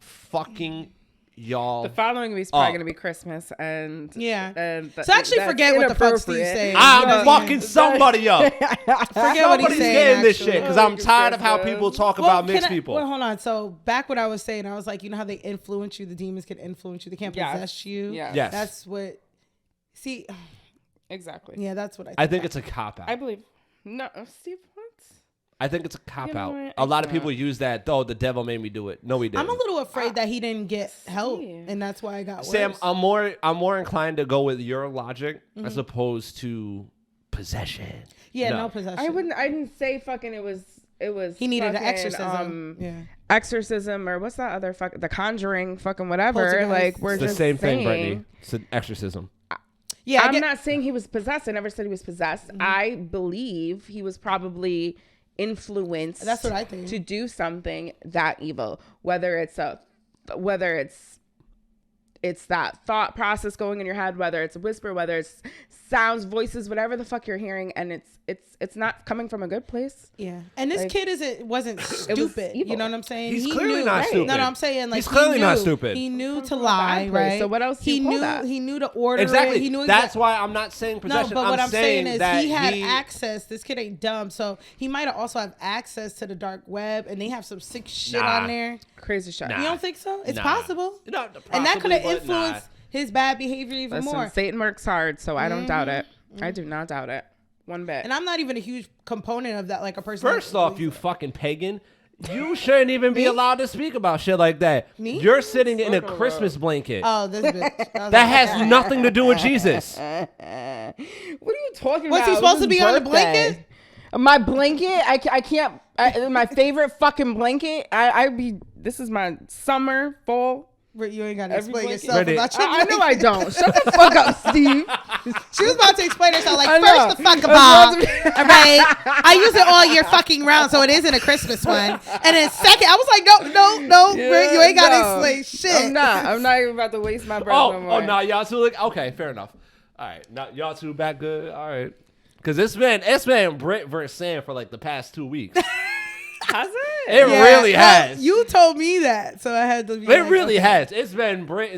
fucking y'all. The following week's probably gonna be Christmas, and so actually forget what the fuck Steve's saying. I'm fucking somebody up. Forget what he's saying. Somebody's getting this shit because I'm tired of how people talk about mixed people. Well, hold on. So back what I was saying, I was like, you know how they influence you? The demons can influence you. They can't possess you. Yeah. Yes. That's what. See. Exactly. Yeah, that's what I think it's a cop out. I believe. No, Steve, what? I think it's a cop out. A lot of people use that. Oh, the devil made me do it. No, he didn't. I'm a little afraid that he didn't get help, and that's why I got worse. Sam, I'm more inclined to go with your logic as opposed to possession. Yeah, no possession. I didn't say fucking. It was. He needed an exorcism. Exorcism or what's that other The Conjuring, fucking whatever. Poltergeist. Like we're it's just the same saying, thing, Brittany. It's an exorcism. Yeah, I'm not saying he was possessed. I never said he was possessed. I believe he was probably influenced. That's what I think. To do something that evil, whether it's that thought process going in your head, whether it's a whisper, whether it's sounds, voices, whatever the fuck you're hearing, and it's not coming from a good place. Yeah, and this kid wasn't stupid. You know what I'm saying? He's clearly not stupid. No, I'm saying like he's clearly not stupid. He knew to lie, right? So what else? He knew to order. Exactly. He knew that's why I'm not saying possession. No, but what I'm saying is that he had access. This kid ain't dumb, so he might have also have access to the dark web, and they have some sick shit on there. Crazy shit. You don't think so? It's possible. Possibly, and that could have influenced his bad behavior even more. Satan works hard, so I don't doubt it. I do not doubt it. One bit. And I'm not even a huge component of that, like a person. First off, you fucking pagan, you shouldn't even be allowed to speak about shit like that. Me? You're sitting in a Christmas blanket. Oh, this bitch. That has nothing to do with Jesus. What are you talking Was about? he supposed to It was be his on the birthday. blanket? My blanket? I can't. My favorite fucking blanket. This is my summer, fall. Britt, you ain't got to explain blanket. yourself Brittany, about your I know I blanket. don't. Shut the fuck up, Steve. She was about to explain herself like, I know. first the fuck of all right, I use it all year fucking round, so it isn't a Christmas one. And then second, I was like, no, Britt, you ain't got to explain shit. I'm not even about to waste my breath no more. no, y'all two look okay. Fair enough. All right, now y'all two back good. All right, because it's been Britt versus Sam for like the past 2 weeks. Has it? It really well, has. You told me that, so I had to be It like, really okay. has. It's been Britt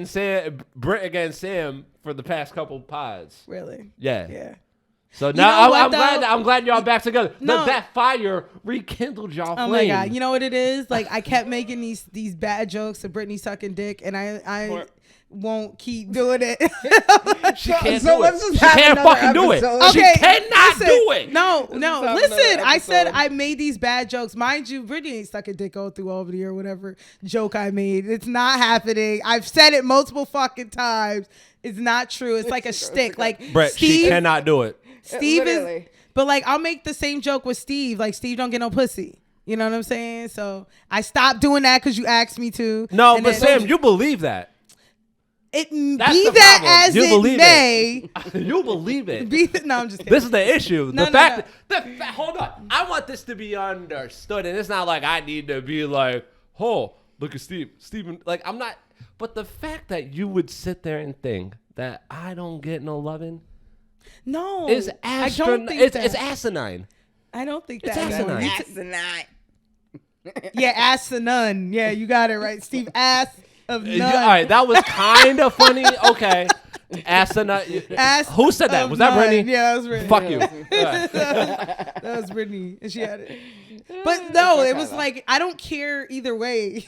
against Sam for the past couple pods. Really? Yeah. Yeah. So know now what, I'm glad y'all back together. No. That fire rekindled y'all Oh flame. my God. You know what it is? Like, I kept making these bad jokes of Brittany sucking dick, and I won't keep doing it. She can't so do let's it. just She have can't another fucking do it. episode. She cannot do it. No, have listen. another I said episode. I made these bad jokes. Mind you, Brittany ain't sucking dick all through Albany or whatever joke I made. It's not happening. I've said it multiple fucking times. It's not true. It's like a shtick. Like Brett, she Steve, cannot do it. Steve is, Literally. but like I'll make the same joke with Steve. Like Steve don't get no pussy. You know what I'm saying? So I stopped doing that because you asked me to. No, And but then- Sam, you believe that. it That's be the that problem. as You it believe may. You believe it. No, I'm just kidding. This is the issue. No, The no, fact no. that hold on. I want this to be understood, and it's not like I need to be like, oh, look at Steven. Like I'm not. But the fact that you would sit there and think that I don't get no loving No, is I don't think it's that. asinine. I don't think It's that. asinine. Asinine. Yeah, ass to none. Yeah, you got it right, Steve. Ass of none. Yeah, all right, that was kind of funny. Okay, asinine. Ass Who said that? of Was that none. Brittany? Yeah, that was Brittany. Fuck you. That was Brittany, and she had it. But no, it was like I don't care either way.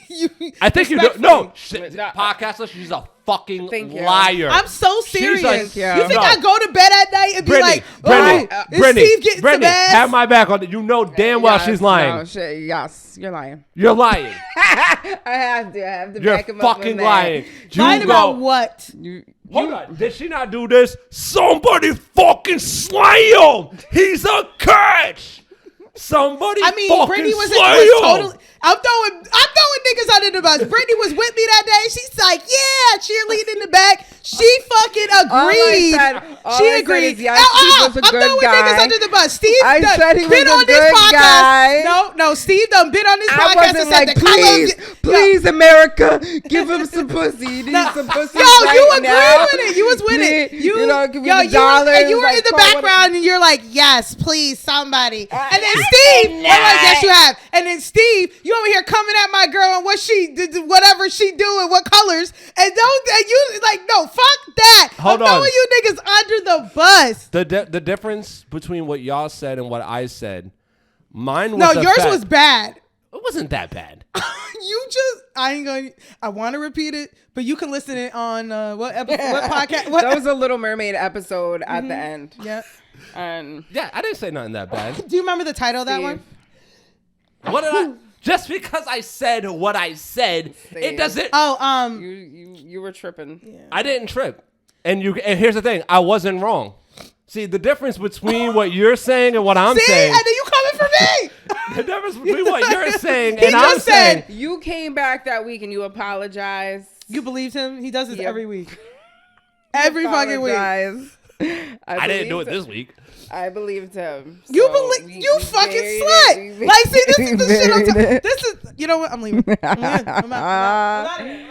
I think you do. Respectfully. No, shit, podcaster. She's a fucking Thank you. liar. I'm so She's serious. like- you Yeah. think No. I go to bed at night and be like, Brittany, is Steve getting some ass? have my back on it. You know damn well Yes, she's lying. No, shit, yes, you're lying. You're lying. I have to You're back him up fucking with that. lying. You Lying go- about what? Hold on. Did she not do this? Somebody fucking slay him. He's a catch. Somebody I mean, fucking Brittany was slay him. totally. I'm throwing niggas under the bus. Brittany was with me that day. She's like, yeah, cheerleading in the back. She fucking agreed. all She I said agreed. is, yes, Steve was a I'm good throwing guy. niggas under the bus. Steve I done said he was been a on this good podcast. guy. No, Steve done been on this I podcast wasn't and like, said the color. please, America, give him some pussy. He needs some pussy Yo, right you agreed now. with it. You was with it. Please, you know, give me yo, the you dollars. and you were like, in the call what- background, and you're like, yes, please, somebody. And then I Steve, did wait, yes, not. you have. And then Steve, you over here coming at my girl and what she did, whatever she doing, what colors, and you like, no, fuck that. Hold I'm on. throwing you niggas under the bus. The difference between what y'all said and what I said, mine was No, the yours fact- was bad. It wasn't that bad. I want to repeat it, but you can listen it on what podcast? What? That was a Little Mermaid episode at the end. Yeah. And Yeah, I didn't say nothing that bad. Do you remember the title of that one? What did I? Just because I said what I said, it doesn't. Oh, you were tripping. I didn't trip. And here's the thing, I wasn't wrong. See, the difference between what you're saying and what I'm see, saying. and then you coming for me. The difference between what you're saying He and I'm just said- saying. You came back that week and you apologized. You believed him? He does this Yep. every week. Every fucking week. Apologized. I didn't do it believed this week. I believed him. You So believe you we fucking buried slut. it. We Like, see, this is the shit I'm buried talking. it. This is, you know what? I'm leaving. I'm out of here.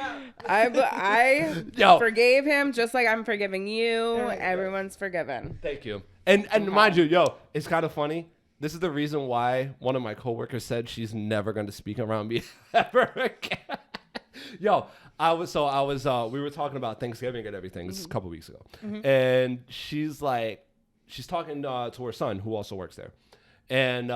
I Yo. forgave him just like I'm forgiving you. Everyone's forgiven. Thank you. And mind you, yo, it's kind of funny. This is the reason why one of my coworkers said she's never going to speak around me ever again. Yo, we were talking about Thanksgiving and everything. This is a couple weeks ago. And she's talking to her son who also works there. And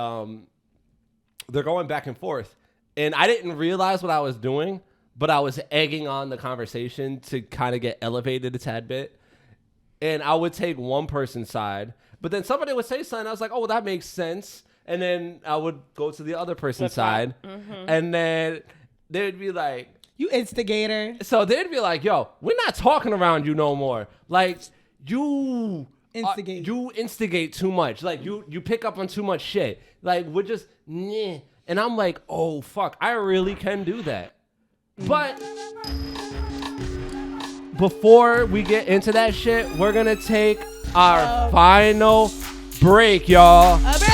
they're going back and forth. And I didn't realize what I was doing, but I was egging on the conversation to kind of get elevated a tad bit. And I would take one person's side, but then somebody would say something. I was like, oh, well, that makes sense. And then I would go to the other person's side. And then they'd be like, You instigator. so they'd be like, yo, we're not talking around you no more. Like, you instigate. You instigate too much. Like you pick up on too much shit. Like we're just nah. And I'm like, oh fuck, I really can do that. But before we get into that shit, we're gonna take our final break, y'all. A break.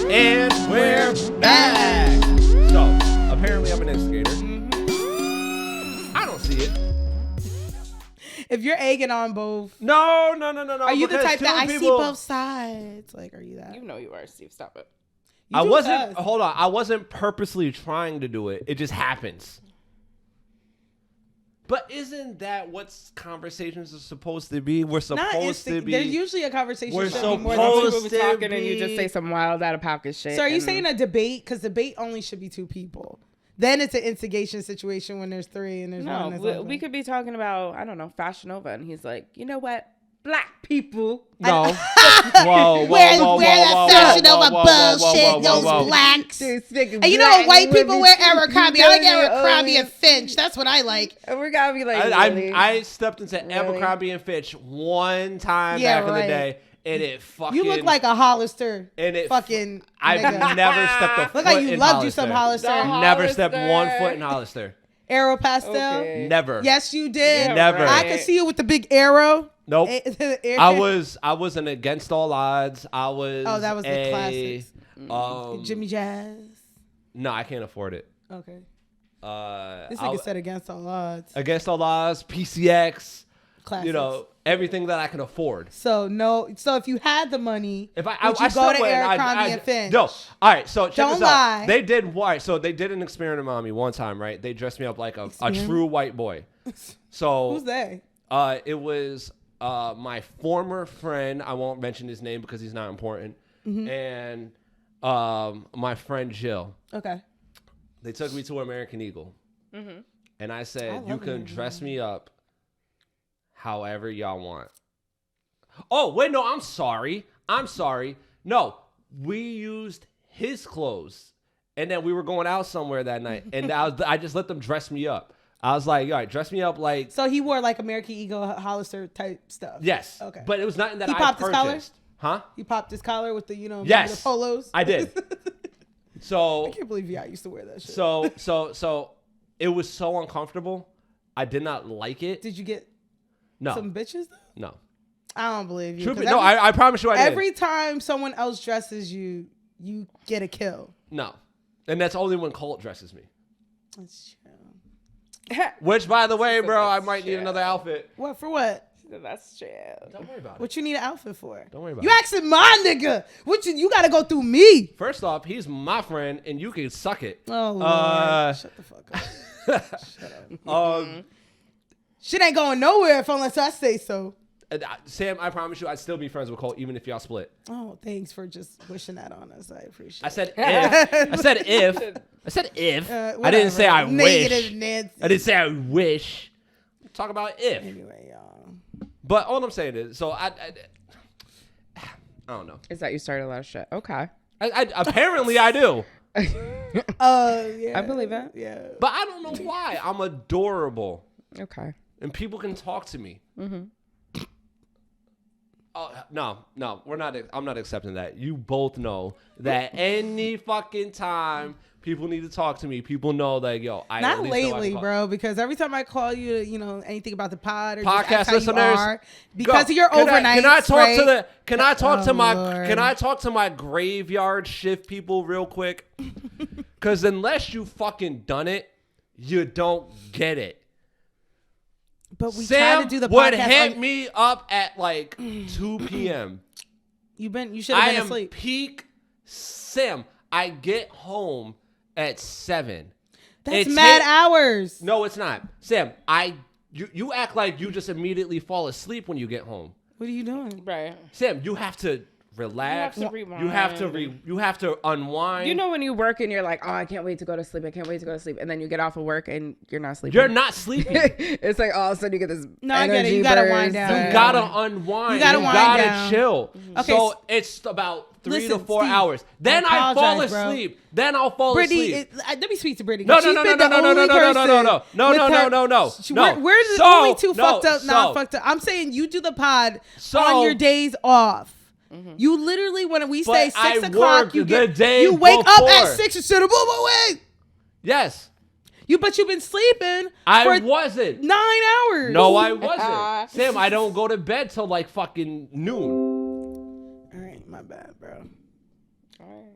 And we're back. So apparently I'm an instigator. I don't see it. If you're egging on both, No. are you the because type that I two see people- both sides? Like, are you that? You know you are, Steve. Stop it. You I do wasn't. cuss. Hold on. I wasn't purposely trying to do it. It just happens. But isn't that what conversations are supposed to be? We're Not supposed to be. There's usually a conversation. We're should be more than supposed two. People be to talking and you just say some wild out of pocket shit. So are you and- saying a debate? Because debate only should be 2 people. Then it's an instigation situation when there's 3 and there's No, one that's we open. could be talking about, I don't know, Fashion Nova, and he's like, you know what? Black people. No. Whoa. Wear that Fashion Nova bullshit, those blacks. And you know what white people wear? Abercrombie. I like Abercrombie and Finch. That's what I like. And we're gonna be like, really? I stepped into Abercrombie and Fitch one time Yeah, back in right. the day, and it fucking. You look like a Hollister. And it fucking. I've nigga. never stepped a foot Look like you in loved you some Hollister. No. Never stepped Hollister. one foot in Hollister. Arrow pastel. Okay. Never. Yes, you did. Yeah, Never. right. I could see you with the big arrow. Nope. Air- I was an Against All Odds. I was. Oh, that was the classics. Jimmy Jazz. No, I can't afford it. Okay. This This nigga said against all odds. Against All Odds, PCX. Classics. You know, everything that I can afford. So no. So if you had the money, If would I you still go to wouldn't. Abercrombie and Finch? No. All right. So check Don't this lie. out. They did what? So they did an experiment on me one time, right? They dressed me up like a true white boy. So Who's they? It was my former friend. I won't mention his name because he's not important. And my friend Jill. Okay. They took me to American Eagle, and I said, "You can dress me up however y'all want." Oh wait, no, I'm sorry. No, we used his clothes, and then we were going out somewhere that night, and I just let them dress me up. I was like, all right, dress me up like. So he wore like American Eagle Hollister type stuff. Yes. Okay. But it was nothing that He I popped his collar? purchased. Huh? You popped his collar with the Yes. the polos. I did. So I can't believe I used to wear that shit. So it was so uncomfortable. I did not like it. Did you get No. some bitches though? No. I don't believe you. Truth 'cause be- no, every- I promise you I did. Every time someone else dresses you, you get a kill. No. And that's only when Colt dresses me. That's true. Which, by the way, bro, I that's might need true. another outfit. What for what? That's true. Don't worry about it. What you need an outfit for? Don't worry about you it. asking my nigga. What you gotta go through me. First off, he's my friend, and you can suck it. Oh Lord. Shut the fuck up. Shut up. Shit ain't going nowhere unless I say so. Sam, I promise you, I'd still be friends with Colt, even if y'all split. Oh, thanks for just wishing that on us. I appreciate I said if. I said if. I said if. it. I didn't say I Negative wish. Nancy. I didn't say I wish. Talk about if. Anyway, y'all. But all I'm saying is, so I don't know. Is that you started a lot of shit? Okay. I apparently I do, Yeah. I believe it. Yeah. but I don't know why. I'm adorable, Okay. and people can talk to me. Oh no, we're not. I'm not accepting that. You both know that any fucking time people need to talk to me, people know that I Not at least know I can lately, call. bro, because every time I call you, anything about the pod or Podcast just ask how you listeners, are, because go. of your overnight. Can I talk to the? Can I talk to Oh, my? Lord. Can I talk to my graveyard shift people real quick? Because unless you fucking done it, you don't get it. But we Sam try to do the would podcast. hit me up at like 2 p.m. You should have I been am asleep. peak Sam. I get home at 7. That's It's mad hit- hours. No, it's not. Sam, you act like you just immediately fall asleep when you get home. What are you doing? Right. Sam, you have to relax. You have to rewind. You have to unwind. You know when you work and you're like, oh, I can't wait to go to sleep. I can't wait to go to sleep. And then you get off of work and you're not sleeping. You're not sleeping. It's like all of a sudden you get this. No, I get it. You gotta wind down. You gotta unwind. You gotta wind down. chill. Okay, So it's about 3 to 4 Steve, hours. Then I fall apologize, bro. asleep. Then I'll fall Brittany, asleep. let me speak to Brittany. No. Where are the only two not fucked up? I'm saying you do the pod on your days off. You literally, when we say 6 o'clock, you wake up at 6 instead of wait. Yes. But you've been sleeping. I wasn't 9 hours. No, I wasn't. Sam, I don't go to bed till like fucking noon. All right, my bad, bro. All right.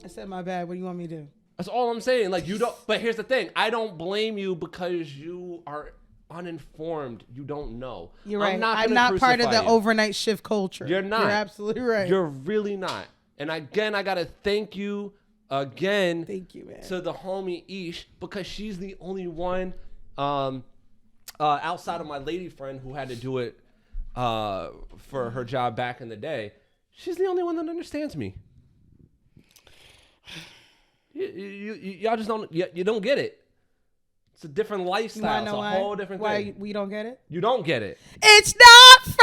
I said my bad. What do you want me to do? That's all I'm saying. Like you don't. But here's the thing. I don't blame you because you are uninformed. You don't know. You're right. I'm not part of the overnight shift culture. You're not. You're absolutely right. You're really not. And again, I gotta thank you again. Thank you, man. To the homie Ish, because she's the only one outside of my lady friend who had to do it for her job back in the day. She's the only one that understands me. Y'all just don't. You don't get it. It's a different lifestyle. It's a whole different thing. Why we don't get it? You don't get it. It's not fair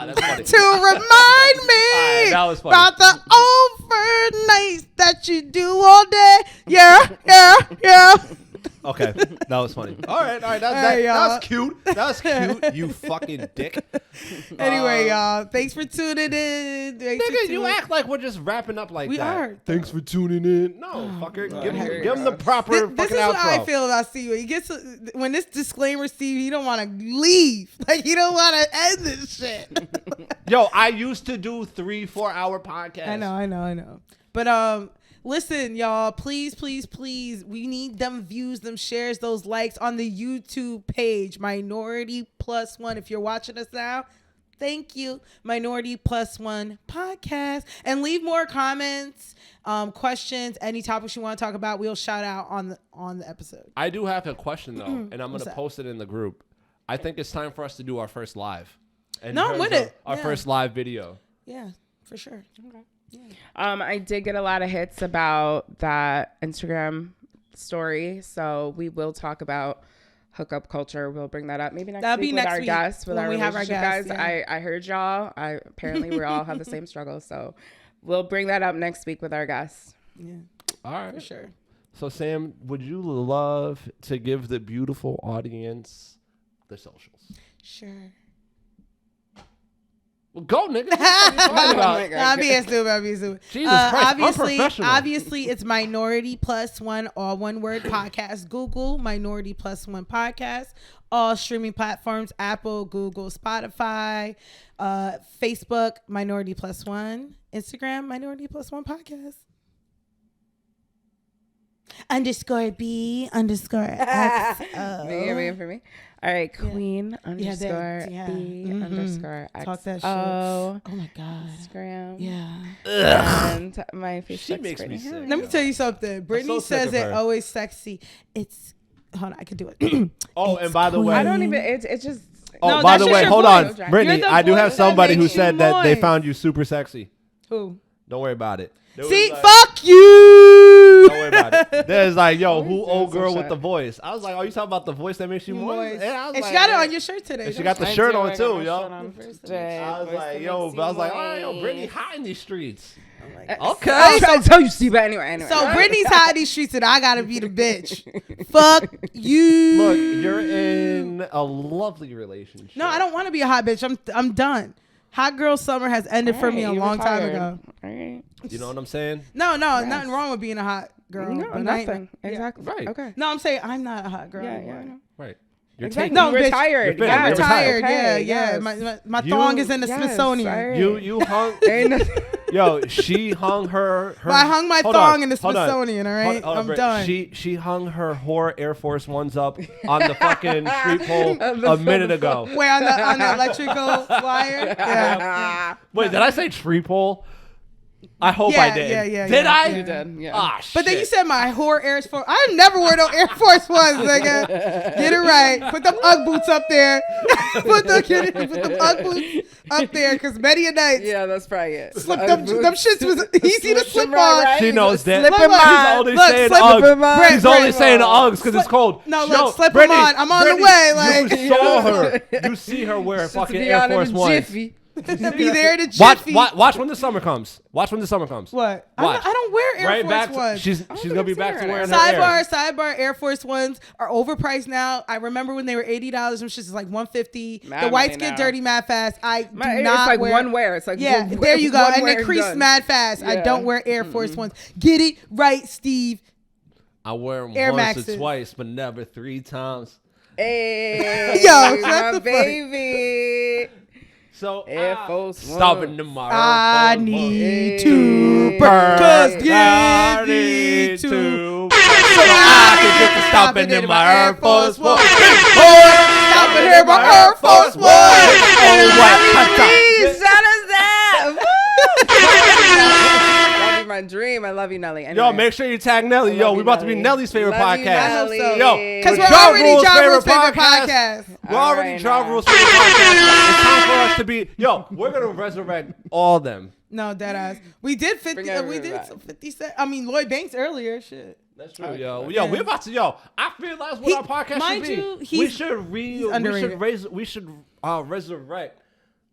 That's funny. to remind me that was funny. about the overnights that you do all day. Yeah. Okay, that was funny. All right. Hey, that was cute. That was cute. You fucking dick. Anyway, y'all, thanks for tuning in. Nigga, you act like we're just wrapping up like we that. are. Thanks for tuning in. No, fucker. Give him the proper This fucking is outro. how I feel about Steve. He gets when this disclaimer, Steve, he don't want to leave. Like he don't want to end this shit. Yo, I used to do 3-4 hour podcasts. I know. But listen, y'all, please, we need them views, them shares, those likes on the YouTube page, MinorityPlus1. If you're watching us now, thank you, MinorityPlus1 Podcast, and leave more comments, questions, any topics you want to talk about. We'll shout out on the episode. I do have a question though, and I'm gonna post it in the group. I think it's time for us to do our first live. I'm with it. Our first live video. Yeah, for sure. Okay. Yeah. I did get a lot of hits about that Instagram story, so we will talk about hookup culture. We'll bring that up maybe next week with our guests, with our relationship guys. Yeah. I heard y'all. Apparently we all have the same struggle, so we'll bring that up next week with our guests. Yeah. All right. For sure. So Sam, would you love to give the beautiful audience the socials? Sure. Well, go, nigga. I'm being stupid. Jesus Christ, obviously, it's MinorityPlus1, all one word podcast. Google MinorityPlus1 Podcast. All streaming platforms: Apple, Google, Spotify, Facebook, MinorityPlus1, Instagram, MinorityPlus1 Podcast. _B_X. Wait for me. All right, Queen _B_X. Talk that shit. Oh my God. Instagram. Yeah. And my Facebook. She makes me sick. Let me tell you something. Brittany says it always sexy. It's hold on, I can do it. Oh, and by the way, I don't even. It's just. Oh, no, by the way, hold on, Brittany. I do have that somebody who makes you said that they moist. found you super sexy. Who? Don't worry about it. See, fuck you. Don't worry about it. There's like, yo, who old girl some with shit. the voice? I was like, oh, you talking about the voice that makes you moist? And she got it on your shirt today. And she got the shirt on too, yo. I I was like, yo, Brittany hot in these streets. Okay. I'm trying to tell you, Steve. But anyway. So Brittany's hot in these streets, and I gotta be the bitch. Fuck you. Look, you're in a lovely relationship. No, I don't want to be a hot bitch. I'm done. Hot girl summer has ended for me a long time ago. All right. You know what I'm saying? No, nothing wrong with being a hot girl. No, but nothing. Yeah. Exactly. Right. Okay. No, I'm saying I'm not a hot girl. Yeah, anymore. I know. Right. You're Exactly. No, You're bitch. retired. You're Yeah, retired. Okay, Yeah. yes. My thong is in the Smithsonian. Right. You hung. Yo, she hung her I hung my thong in the Smithsonian. All right, I'm Britt. done. She hung her whore Air Force Ones up on the fucking street pole a minute ago. Wait, on the electrical wire. Yeah. Wait, did I say tree pole? I hope I did. Yeah. Did I? You did. Yeah. Ah, shit. But then you said my whore Air Force. I never wear no Air Force Ones, nigga. Get it right. Put them Ugg boots up there. Put them Ugg boots up there, because many a night. Yeah, that's probably it. Them shits was easy to slip on. She knows that. Slip 'em She's on. only Look, saying slip 'em Uggs. on. She's only saying Uggs because it's cold. No, Yo, look, slip 'em Brittany, on. I'm on the Brittany, way. Like, you saw her. You see her wear fucking Air Force Ones. Be there to Watch, jiffy. watch when the summer comes. Watch when the summer comes. What? Watch. I don't wear Air Right Force back. Ones. She's gonna be back to wearing her Air. Sidebar. Air Force Ones are overpriced now. I remember when they were $80. Them shits is like $150. The whites get dirty mad fast. I do not it's like wear. one wear. It's like there you go. one And wear it creased done. mad fast. I don't wear Air Force Ones. Get it right, Steve. I wear them Air once Maxes. or twice, but never 3 times. Hey, Yo, my shut the baby. So Air Force stopping tomorrow. I need to burn. Cause I need to. I can get to stopping in my Air Force One. Stopping here my Air Force One. Oh, what? Please, shut us down. That'd be my dream. I love you, Nelly. Anyway. Yo, make sure you tag Nelly. Yo, we about to be Nelly's favorite Love you, podcast. Nelly. Yo, Because we're Ja already Rule's Ja Rule's favorite podcast. We're already Ja Rule's favorite podcast. It's time for us to be. Yo, we're gonna resurrect all them. No, dead ass. We did 50. We did some 50 cent. I mean, Lloyd Banks earlier. Shit. That's true, yo. Yo, we're about to. Yo, I feel that's what our podcast mind should be. you, we should resurrect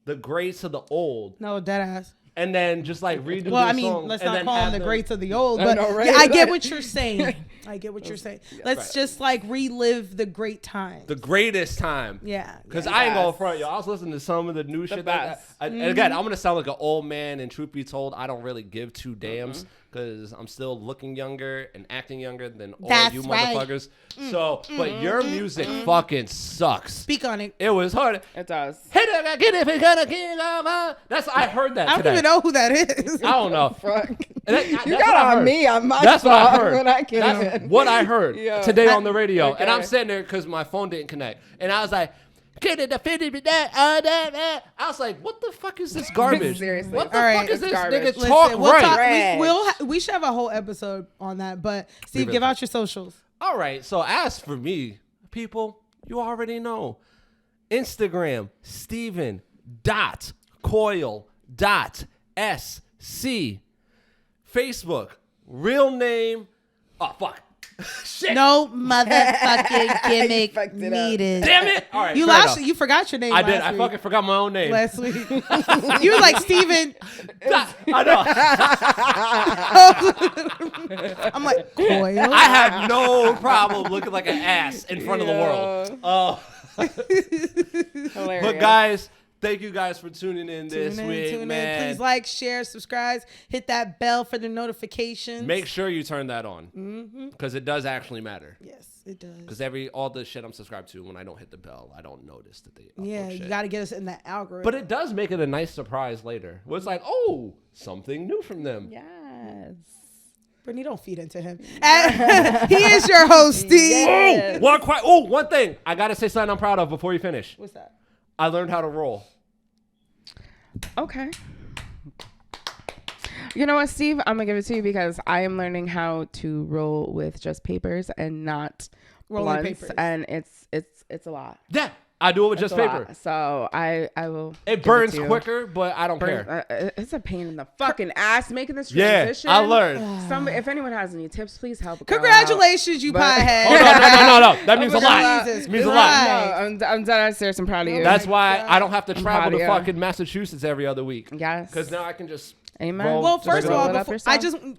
the greats of the old, No, dead ass. and then just like redo. Well, their I mean, song, let's and not then call have them the them- greats of the old, I but know, right? yeah, I get what you're saying. I get what you're saying. Let's right. just like relive the great times. The greatest time. Yeah. Because yeah. I ain't going front, yo. I was listening to some of the new shit. And again, I'm going to sound like an old man, and truth be told, I don't really give two damns because I'm still looking younger and acting younger than all That's you right. motherfuckers. So, but your music fucking sucks. Speak on it. It was hard. It does. Hey, get it, gonna king of That's I heard that I don't today. even know who that is. I don't know. Fuck. That's You what I got on heard. me on my That's what I spot heard. when I came That's in. what I heard Yeah. today on the radio. Okay. And I'm sitting there because my phone didn't connect. And I was like, get it, defended with that. I was like, what the fuck is this garbage? Seriously. What the All right, fuck is it's this garbage. nigga Listen, talk we'll right? talk, Trash. we should have a whole episode on that. But Steve, will. give out your socials. All right. So as for me, people, you already know. Instagram, Steven.Coyle.SC. Facebook, real name. Oh, fuck. Shit. No motherfucking gimmick fucked it up. needed. Damn it. All right. You fair lost. enough. You forgot your name. I did. last I week. fucking forgot my own name. Last week. You were like Steven. I know. I'm like Coyle. I have no problem looking like an ass in front of the world. Hilarious. But guys, thank you guys for tuning in this week, Tune man. in. Please like, share, subscribe, hit that bell for the notifications. Make sure you turn that on because it does actually matter. Yes, it does. Because all the shit I'm subscribed to, when I don't hit the bell, I don't notice that they upload Yeah, shit. you got to get us in that algorithm. But it does make it a nice surprise later. Where it's like, oh, something new from them. Yes. Brittany, don't feed into him. He is your host, Steve. Yes. One thing. I got to say something I'm proud of before you finish. What's that? I learned how to roll. Okay. You know what, Steve? I'm gonna give it to you because I am learning how to roll with just papers and not Rolling blunts, papers. and it's a lot. Yeah, I do it with It's just a paper. lot. So I will. It give burns to you. quicker, but I don't care. It's a pain in the fucking ass making this Yeah, transition. I learned. If anyone has any tips, please help. a girl Congratulations, you But- pothead. Oh, no. That means a lot. Jesus It means a out. lot. No, I'm dead serious. I'm proud of you. That's why I don't have to proud travel of to you. fucking Massachusetts every other week. Yes. Because now I can just Amen. roll. Well, Just first of roll all, it up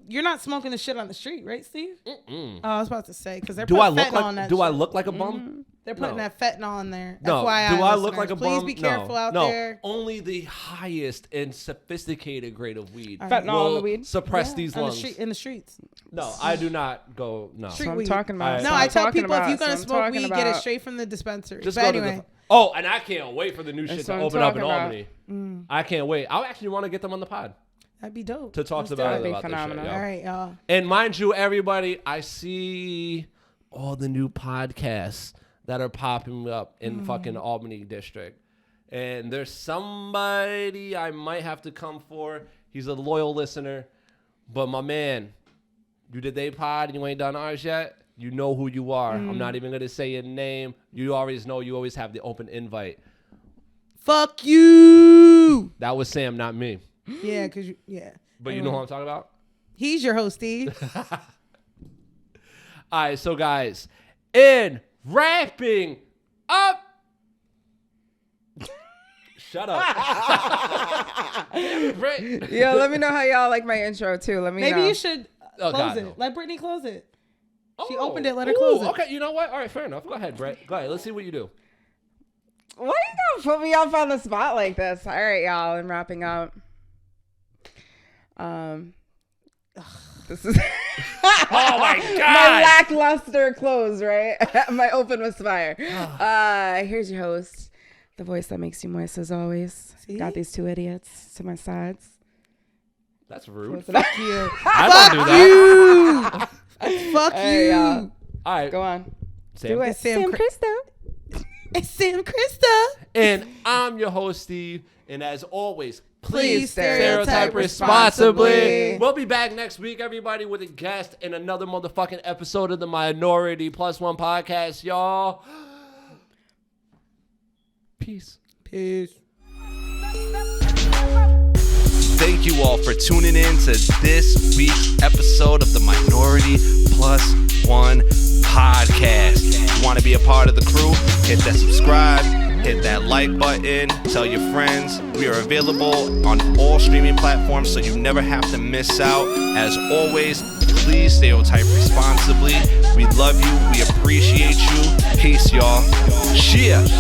you're not smoking the shit on the street, right, Steve? Oh, I was about to say because they're Do putting I look fentanyl on like? that. Do I shit. look like a bum? They're putting No. that fentanyl on there. No. FYI, Do I look listeners. like a Please bum? be careful out no. there. Only the highest and sophisticated grade of weed Fentanyl will in the weed? suppress these On the lungs. street, in the streets. No, I do not go. No. Street So I'm weed. talking about. No, No, so I I'm tell talking people if about- you're gonna so I'm smoke talking weed, get it about- straight from the dispensary. Just But go anyway, to the. Oh, and I can't wait for the new shit That's to what I'm open up in talking about. Albany. I can't wait. I actually want to get them on the pod that'd be dope. to talk Let's about do it it. about this shit. phenomenal. Yo. All right, y'all. And mind you, everybody, I see all the new podcasts that are popping up in fucking Albany district. And there's somebody I might have to come for. He's a loyal listener. But my man, you did they pod and you ain't done ours yet? You know who you are. I'm not even going to say your name. You always know you always have the open invite. Fuck you. That was Sam, not me. Yeah, cause yeah. But you know who I'm talking about? He's your host, Steve. All right, so guys, in wrapping up. Shut up. Damn it, Britt. Yeah, let me know how y'all like my intro too. Let me know. Maybe you should close God, it. no. Let Brittany close it. She Oh. opened it. Let her Ooh, close it. Okay, you know what? All right, fair enough. Go ahead, Brett. Go ahead. Let's see what you do. Why you gonna put me up on the spot like this? All right, y'all. I'm wrapping up. This is Oh my my God. lackluster close, right? My open was fire. Here's your host, the voice that makes you moist as always. See? Got these two idiots to my sides. That's rude. Fuck you. I don't do that. Fuck Hey, you. y'all. All right. Go on. Sam. Do it. It's Sam Sam Cri- Christo. It's Sam Krista. And I'm your host, Steve. And as always, Please stereotype responsibly. We'll be back next week, everybody, with a guest in another motherfucking episode of the MinorityPlus1 Podcast, y'all. Peace. Peace. Thank you all for tuning in to this week's episode of the Minority Plus One Podcast. If you want to be a part of the crew, hit that subscribe, hit that like button, tell your friends. We are available on all streaming platforms, so you never have to miss out. As always, please stereotype responsibly. We love you. We appreciate you. Peace, y'all. Cheers.